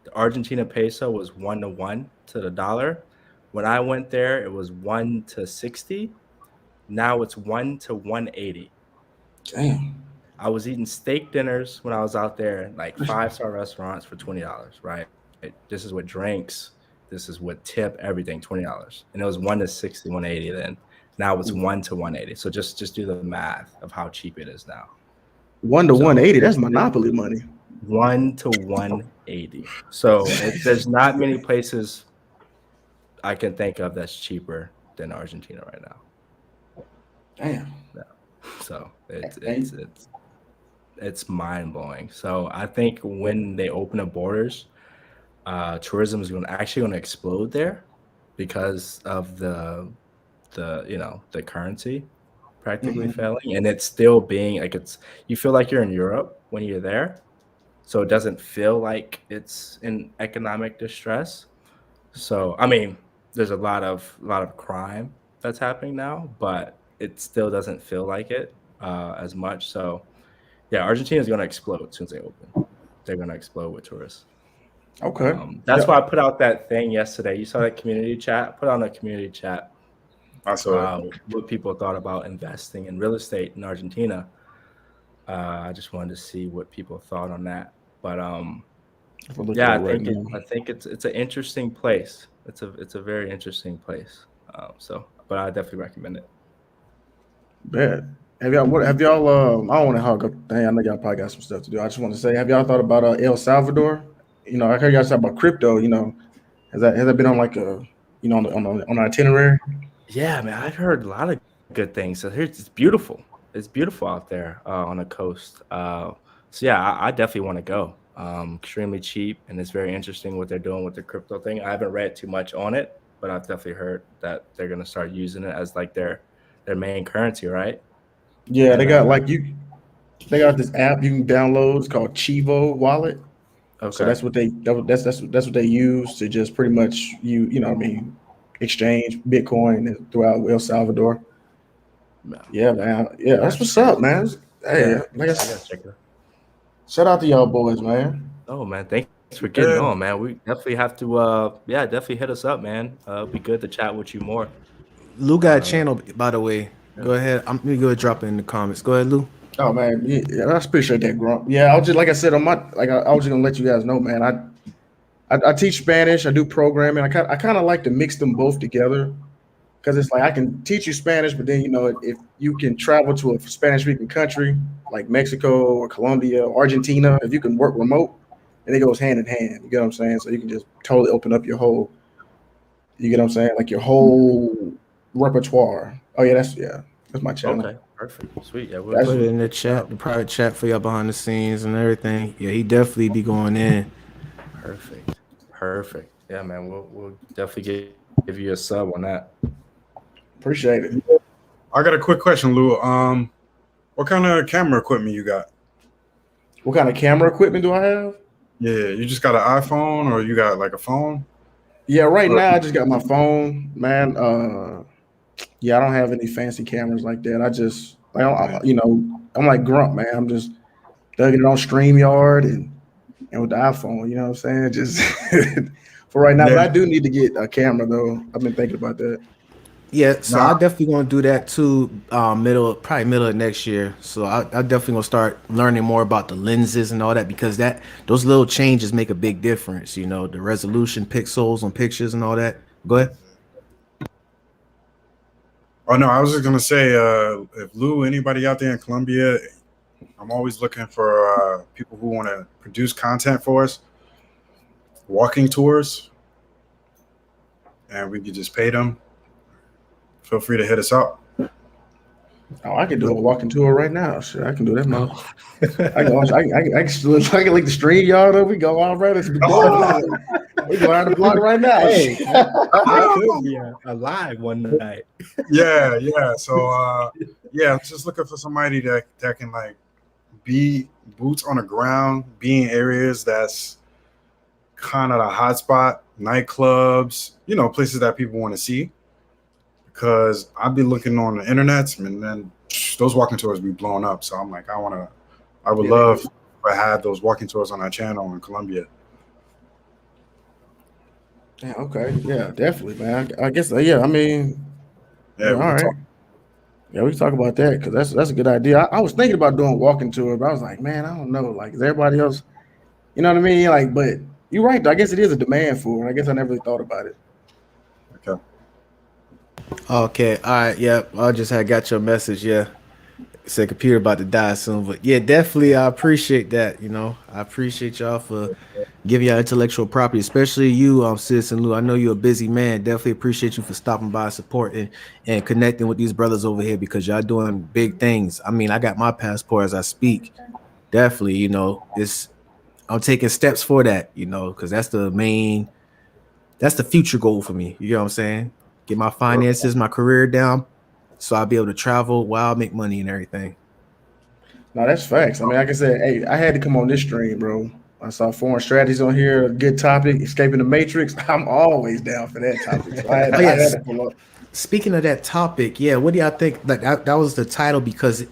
the Argentina peso was 1-to-1 to the dollar. When I went there, it was 1-to-60. Now it's 1-to-180. Damn. I was eating steak dinners when I was out there, like 5-star restaurants for $20, right? This is with drinks. This is with tip, everything, $20. And it was 1-to-60, 180 then. Now it's 1-to-180. So just do the math of how cheap it is now. 1-to-180, that's monopoly money. 1-to-180. So there's not many places I can think of that's cheaper than Argentina right now. Damn. Yeah. So it's mind blowing. So I think when they open up borders, tourism is actually going to explode there because of the currency practically failing, and it's still being like you feel like you're in Europe when you're there, so it doesn't feel like it's in economic distress. So I mean, there's a lot of crime that's happening now, but it still doesn't feel like it as much. So yeah, Argentina is going to explode as soon as they open. They're going to explode with tourists. Okay. That's why I put out that thing yesterday. You saw that community chat? Put on a community chat. I saw what people thought about investing in real estate in Argentina. I just wanted to see what people thought on that. But yeah, I think it's an interesting place. It's a very interesting place. But I definitely recommend it. Bet. Have y'all I don't want to hog up. Dang, I know y'all probably got some stuff to do. I just want to say, have y'all thought about El Salvador? You know, I heard y'all talk about crypto. You know, has that been on like a on an itinerary? Yeah, man, I've heard a lot of good things. So it's beautiful. It's beautiful out there on the coast. So yeah, I definitely want to go. Extremely cheap, and it's very interesting what they're doing with the crypto thing. I haven't read too much on it, but I've definitely heard that they're gonna start using it as like their main currency, right? Yeah, they got they got this app you can download. It's called Chivo Wallet. Okay. So that's what they use to just pretty much exchange Bitcoin throughout El Salvador. Yeah, man. Yeah, that's what's up, man. Hey, shout out to y'all boys, man. Oh man, thanks for getting on, man. We definitely have to definitely hit us up, man. It'd be good to chat with you more. Lou got a channel, by the way. Go ahead. I'm gonna go drop it in the comments. Go ahead, Lou. Oh man, yeah, I appreciate that, Grump. Yeah, I was just like I said I was just gonna let you guys know, man. I teach Spanish. I do programming. I kind of like to mix them both together because it's like I can teach you Spanish, but then if you can travel to a Spanish-speaking country like Mexico or Colombia or Argentina, if you can work remote, and it goes hand in hand. You get what I'm saying? So you can just totally open up your whole. You get what I'm saying? Like your whole repertoire. Oh yeah, that's my channel. Okay, perfect, sweet. Yeah, we'll put it in the chat, the private chat for y'all behind the scenes and everything. Yeah, he definitely be going in. Perfect. Yeah, man, we'll definitely give you a sub on that. Appreciate it. I got a quick question, Lou. What kind of camera equipment you got? What kind of camera equipment do I have? Yeah, you just got an iPhone or you got like a phone? Yeah, right now I just got my phone, man. Yeah, I don't have any fancy cameras like that. I'm like Grump, man. I'm just dugging it on StreamYard and with the iPhone, you know what I'm saying? Just for right now. Yeah. But I do need to get a camera though. I've been thinking about that. Yeah, so I Nah, definitely gonna do that too. Probably middle of next year. So I definitely gonna start learning more about the lenses and all that because those little changes make a big difference. You know, the resolution, pixels on pictures and all that. Go ahead. oh no, I was just gonna say, if Lou, anybody out there in Colombia, I'm always looking for people who want to produce content for us, walking tours, and we could just pay them. Feel free to hit us up. Oh, I can do a walking tour right now. Shit, I can do that, man. Oh. I can link the street yard up. We go all right. It's be going. We go out the block right now. Hey, that could be a live one night. Yeah. So yeah, just looking for somebody that can like be boots on the ground, be in areas that's kind of the hot spot, nightclubs, places that people want to see. Because I'd be looking on the internet and then those walking tours be blown up. So I'm like, I would love to have those walking tours on our channel in Colombia. Yeah, okay. Yeah, definitely, man. I guess, yeah, I mean, Yeah, all right. Yeah, we can talk about that because that's a good idea. I was thinking about doing walking tour, but I was like, man, I don't know. Like, is everybody else, you know what I mean? Like, but you're right. I guess it is a demand for it. I guess I never really thought about it. Okay. Okay. All right. Yeah. I just had got your message. Yeah. Said computer about to die soon, but yeah, definitely I appreciate that. I appreciate y'all for giving y'all intellectual property, especially you, Citizen Lou. I know you're a busy man. Definitely appreciate you for stopping by, supporting, and connecting with these brothers over here because y'all doing big things. I mean, I got my passport as I speak. Definitely, I'm taking steps for that. Because that's the future goal for me. You know what I'm saying? Get my finances, my career down, so I'll be able to travel while I make money and everything. No, that's facts. I mean, like I said, hey, I had to come on this stream, bro. I saw foreign strategies on here, a good topic, escaping the matrix. I'm always down for that topic. So I had to pull up. Speaking of that topic, yeah, what do y'all think? Like that was the title because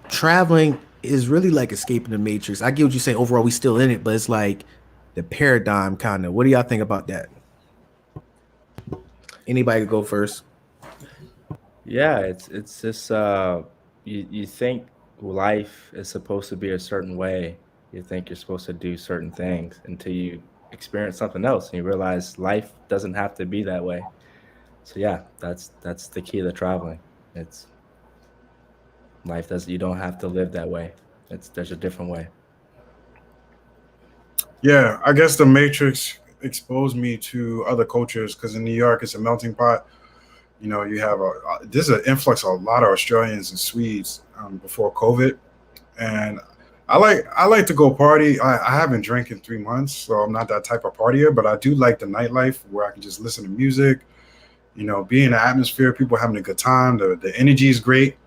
traveling is really like escaping the matrix. I get what you're saying. Overall, we still in it, but it's like the paradigm kind of. What do y'all think about that? Anybody go first? Yeah, it's just you think life is supposed to be a certain way. You think you're supposed to do certain things until you experience something else and you realize life doesn't have to be that way. So yeah, that's the key to traveling. It's life does you don't have to live that way. There's a different way. Yeah, I guess the Matrix exposed me to other cultures because in New York it's a melting pot. You have there's an influx of a lot of Australians and Swedes before COVID, and I like to go party. I haven't drank in 3 months, so I'm not that type of partier, but I do like the nightlife where I can just listen to music, be in the atmosphere, people having a good time. The energy is great.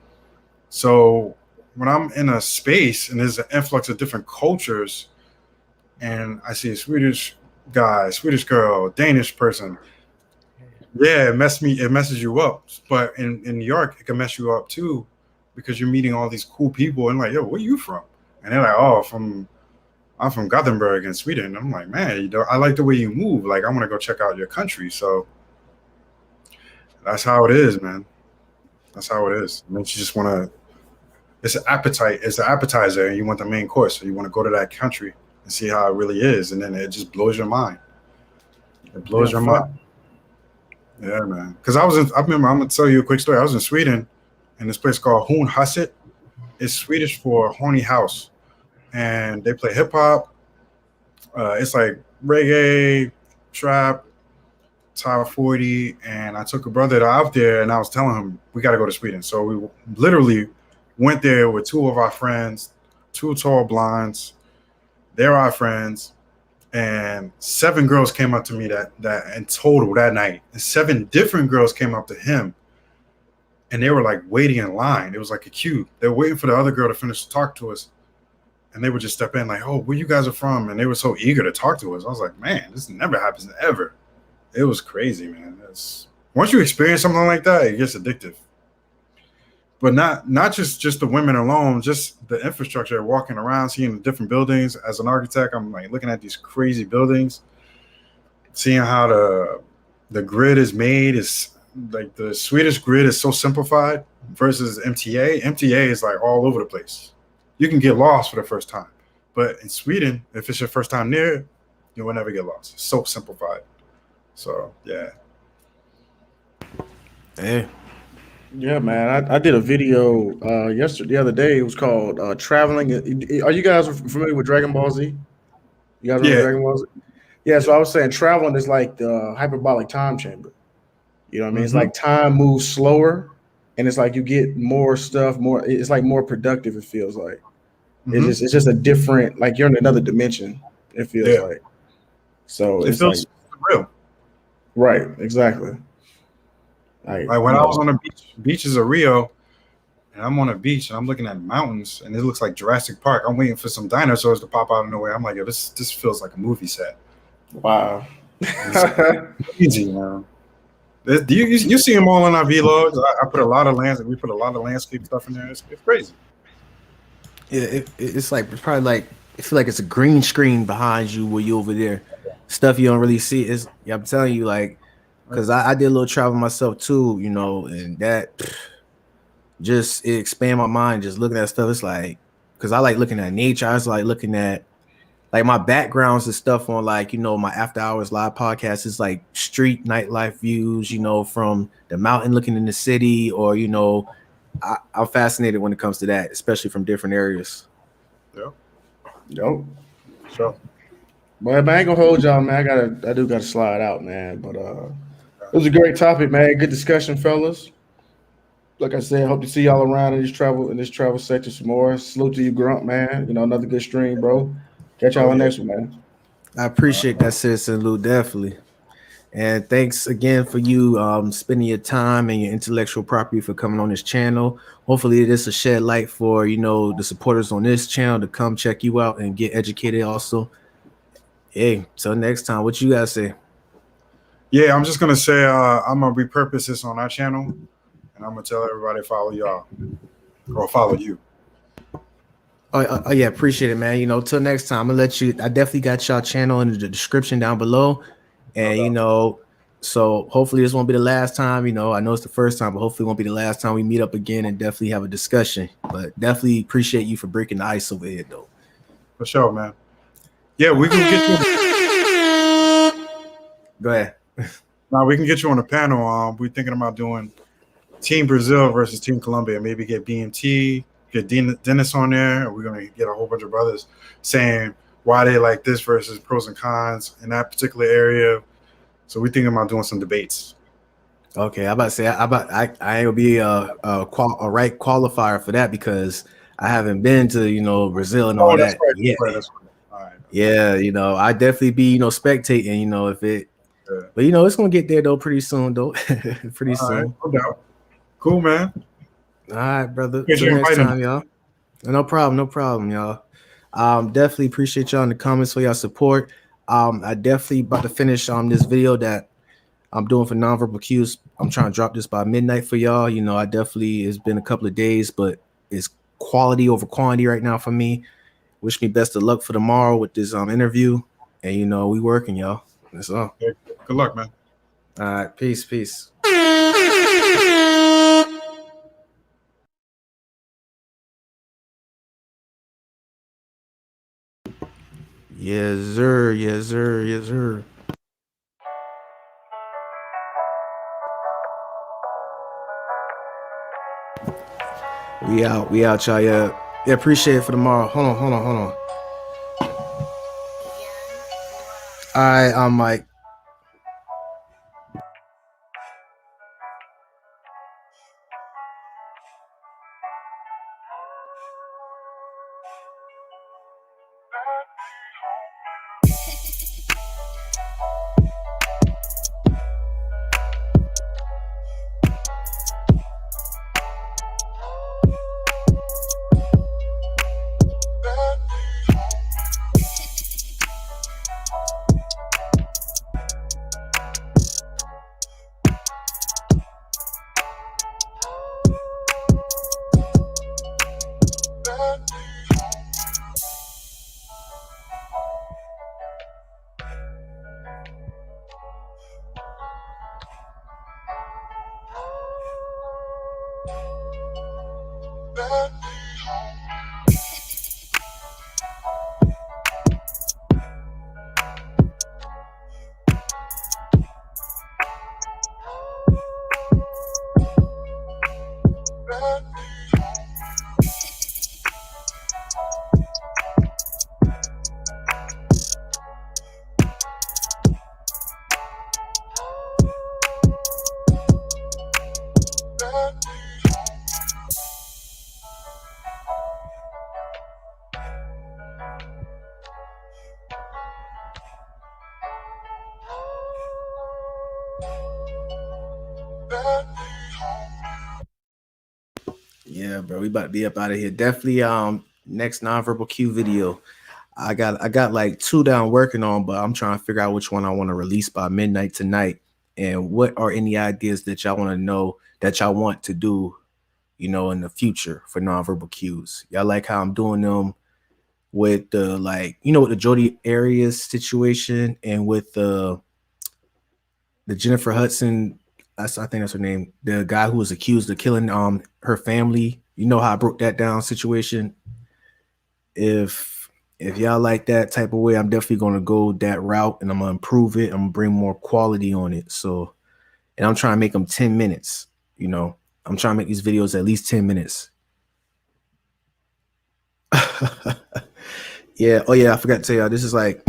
So when I'm in a space and there's an influx of different cultures, and I see a Swedish guy, Swedish girl, Danish person. Yeah, it messes you up. But in New York, it can mess you up too, because you're meeting all these cool people and like, yo, where you from? And they're like, oh, I'm from Gothenburg in Sweden. I'm like, man, I like the way you move. Like, I want to go check out your country. So that's how it is, man. That's how it is. And then you just want to. It's an appetite. It's an appetizer, and you want the main course. So you want to go to that country and see how it really is, and then it just blows your mind. It blows your mind. Yeah, man. Because I remember, I'm gonna tell you a quick story. I was in Sweden, in this place called Huset. It's Swedish for horny house, and they play hip hop. It's like reggae, trap, top 40. And I took a brother out there, and I was telling him we got to go to Sweden. So we literally went there with two of our friends, two tall blondes. They're our friends. And 7 girls came up to me that in total that night. And 7 different girls came up to him. And they were like waiting in line. It was like a queue. They were waiting for the other girl to finish to talk to us. And they would just step in like, oh, where you guys are from? And they were so eager to talk to us. I was like, man, this never happens ever. It was crazy, man. Once you experience something like that, it gets addictive. But not just the women alone, just the infrastructure, walking around, seeing the different buildings. As an architect, I'm like looking at these crazy buildings, seeing how the grid is made is like the Swedish grid is so simplified versus MTA. MTA is like all over the place. You can get lost for the first time, but in Sweden, if it's your first time near, you will never get lost. It's so simplified. So yeah. Hey, Yeah, man. I did a video the other day. It was called Traveling. Are you guys familiar with Dragon Ball Z? You guys remember Yeah. Dragon Ball Z? Yeah, so I was saying traveling is like the hyperbolic time chamber. You know what I mean? It's like time moves slower and it's like you get more stuff, it's like more productive, it feels like. It's just a different, like you're in another dimension, it feels like. So it feels like real. Right, exactly. Like when I was on the beaches of Rio, and I'm on a beach and I'm looking at mountains and it looks like Jurassic Park. I'm waiting for some dinosaurs to pop out of nowhere. I'm like, yo, this feels like a movie set. Wow. Easy, man. You see them all in our vlogs. We put a lot of landscape stuff in there. It's crazy. Yeah, it's probably like I feel like it's a green screen behind you where you over there. Stuff you don't really see. I'm telling you, like, because I did a little travel myself too, you know, and that just it expand my mind just looking at stuff. It's like, because I like looking at nature. I was like looking at like my backgrounds and stuff on like, you know, my after hours live podcast is like street nightlife views, you know, from the mountain looking in the city, or, you know, I'm fascinated when it comes to that, especially from different areas. Yo. Sure. But I ain't gonna hold y'all, man. I do gotta slide out, man. But it was a great topic, man. Good discussion, fellas. Like I said, hope to see y'all around in this travel sector some more. Salute to you, Grump, man. You know, another good stream, bro. Catch y'all on the next one, man. I appreciate that, Citizen Lou, definitely. And thanks again for you spending your time and your intellectual property for coming on this channel. Hopefully this will shed light for, you know, the supporters on this channel to come check you out and get educated also. Hey, till next time, what you guys say? Yeah, I'm just gonna say I'm gonna repurpose this on our channel, and I'm gonna tell everybody to follow y'all or follow you. Oh yeah, appreciate it, man. You know, till next time, I'm gonna let you. I definitely got y'all channel in the description down below, and you know, so hopefully this won't be the last time. You know, I know it's the first time, but hopefully it won't be the last time we meet up again and definitely have a discussion. But definitely appreciate you for breaking the ice over here, though. For sure, man. Yeah, we can get you. Go ahead. Now we can get you on a panel. We're thinking about doing Team Brazil versus Team Colombia. Maybe get BMT, get Dennis on there, and we're gonna get a whole bunch of brothers saying why they like this versus pros and cons in that particular area. So we're thinking about doing some debates. Okay, I'm about to say I ain't gonna be a right qualifier for that because I haven't been to, you know, Brazil and all that. Right. Yeah. Right, that's right. All right. Yeah, you know, I definitely be, you know, spectating, you know, if it, but you know, it's gonna get there though pretty soon though. Pretty soon. Right, no doubt. Cool, man. All right, brother. Till Till next time, y'all. No problem, y'all. Definitely appreciate y'all in the comments for y'all support. I definitely about to finish this video that I'm doing for nonverbal cues. I'm trying to drop this by midnight for y'all. You know, it's been a couple of days, but it's quality over quantity right now for me. Wish me best of luck for tomorrow with this interview. And you know, we working, y'all. That's all. Good luck, man. All right, peace. Yes, sir. We out, y'all. Yeah, appreciate it for tomorrow. Hold on. All right, I'm Mike. Yeah, bro, we about to be up out of here. Definitely next nonverbal cue video. I got like 2 that I'm working on, but I'm trying to figure out which one I want to release by midnight tonight. And what are any ideas that y'all want to know that y'all want to do, you know, in the future for nonverbal cues? Y'all like how I'm doing them with the, like, you know, with the Jodi Arias situation and with the Jennifer Hudson, I think that's her name, the guy who was accused of killing her family. You know how I broke that down situation. If y'all like that type of way, I'm definitely gonna go that route and I'm gonna improve it. I'm gonna bring more quality on it. So, and I'm trying to make them 10 minutes. You know, I'm trying to make these videos at least 10 minutes. Yeah. Oh yeah, I forgot to tell y'all, this is like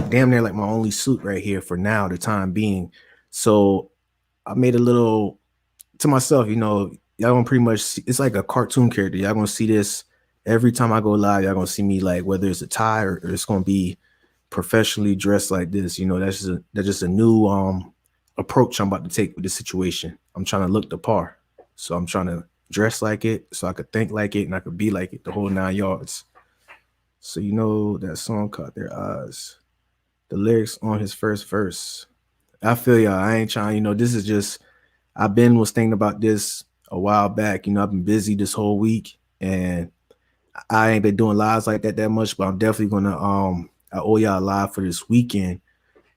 damn near like my only suit right here for now, the time being. So I made a little to myself, you know, y'all gonna pretty much see, it's like a cartoon character. Y'all gonna see this every time I go live. Y'all gonna see me, like, whether it's a tie or it's gonna be professionally dressed like this. You know, that's just a new approach I'm about to take with this situation. I'm trying to look the part. So I'm trying to dress like it so I could think like it and I could be like it, the whole 9 yards. So you know that song Caught Their Eyes. The lyrics on his first verse. I feel y'all. I ain't trying, you know, this is just, was thinking about this a while back. You know, I've been busy this whole week and I ain't been doing lives like that much, but I'm definitely gonna I owe y'all a live for this weekend.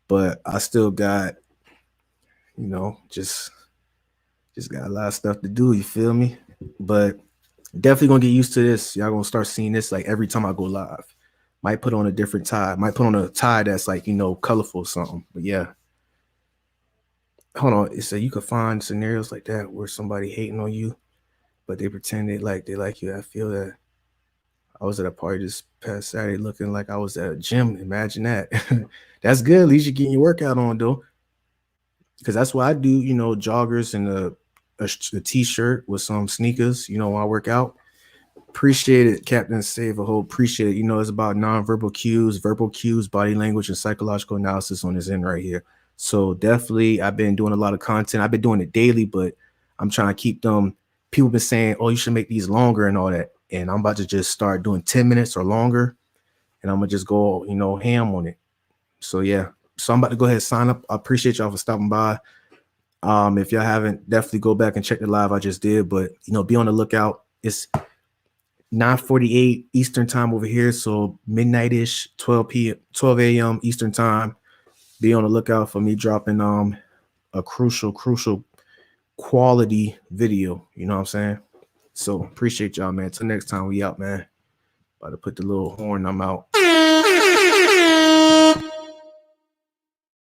But I still got, you know, just got a lot of stuff to do, you feel me? But definitely gonna get used to this. Y'all gonna start seeing this like every time I go live. Might put on a different tie, might put on a tie that's like, you know, colorful or something. But yeah. Hold on, it said you could find scenarios like that where somebody hating on you, but they pretend they like you. I feel that. I was at a party this past Saturday looking like I was at a gym. Imagine that. That's good. At least you're getting your workout on, though. Because that's what I do, you know, joggers and a t-shirt with some sneakers, you know, when I work out. Appreciate it, Captain Save a Hole. Appreciate it. You know, it's about nonverbal cues, verbal cues, body language, and psychological analysis on this end right here. So definitely, I've been doing a lot of content. I've been doing it daily, but I'm trying to keep them. People been saying, oh, you should make these longer and all that. And I'm about to just start doing 10 minutes or longer. And I'm going to just go, you know, ham on it. So, yeah. So I'm about to go ahead and sign up. I appreciate y'all for stopping by. If y'all haven't, definitely go back and check the live I just did. But, you know, be on the lookout. It's 9:48 Eastern time over here. So midnight-ish, 12 a.m. Eastern time. Be on the lookout for me dropping a crucial quality video. You know what I'm saying? So appreciate y'all, man. Till next time, we out, man. About to put the little horn. I'm out.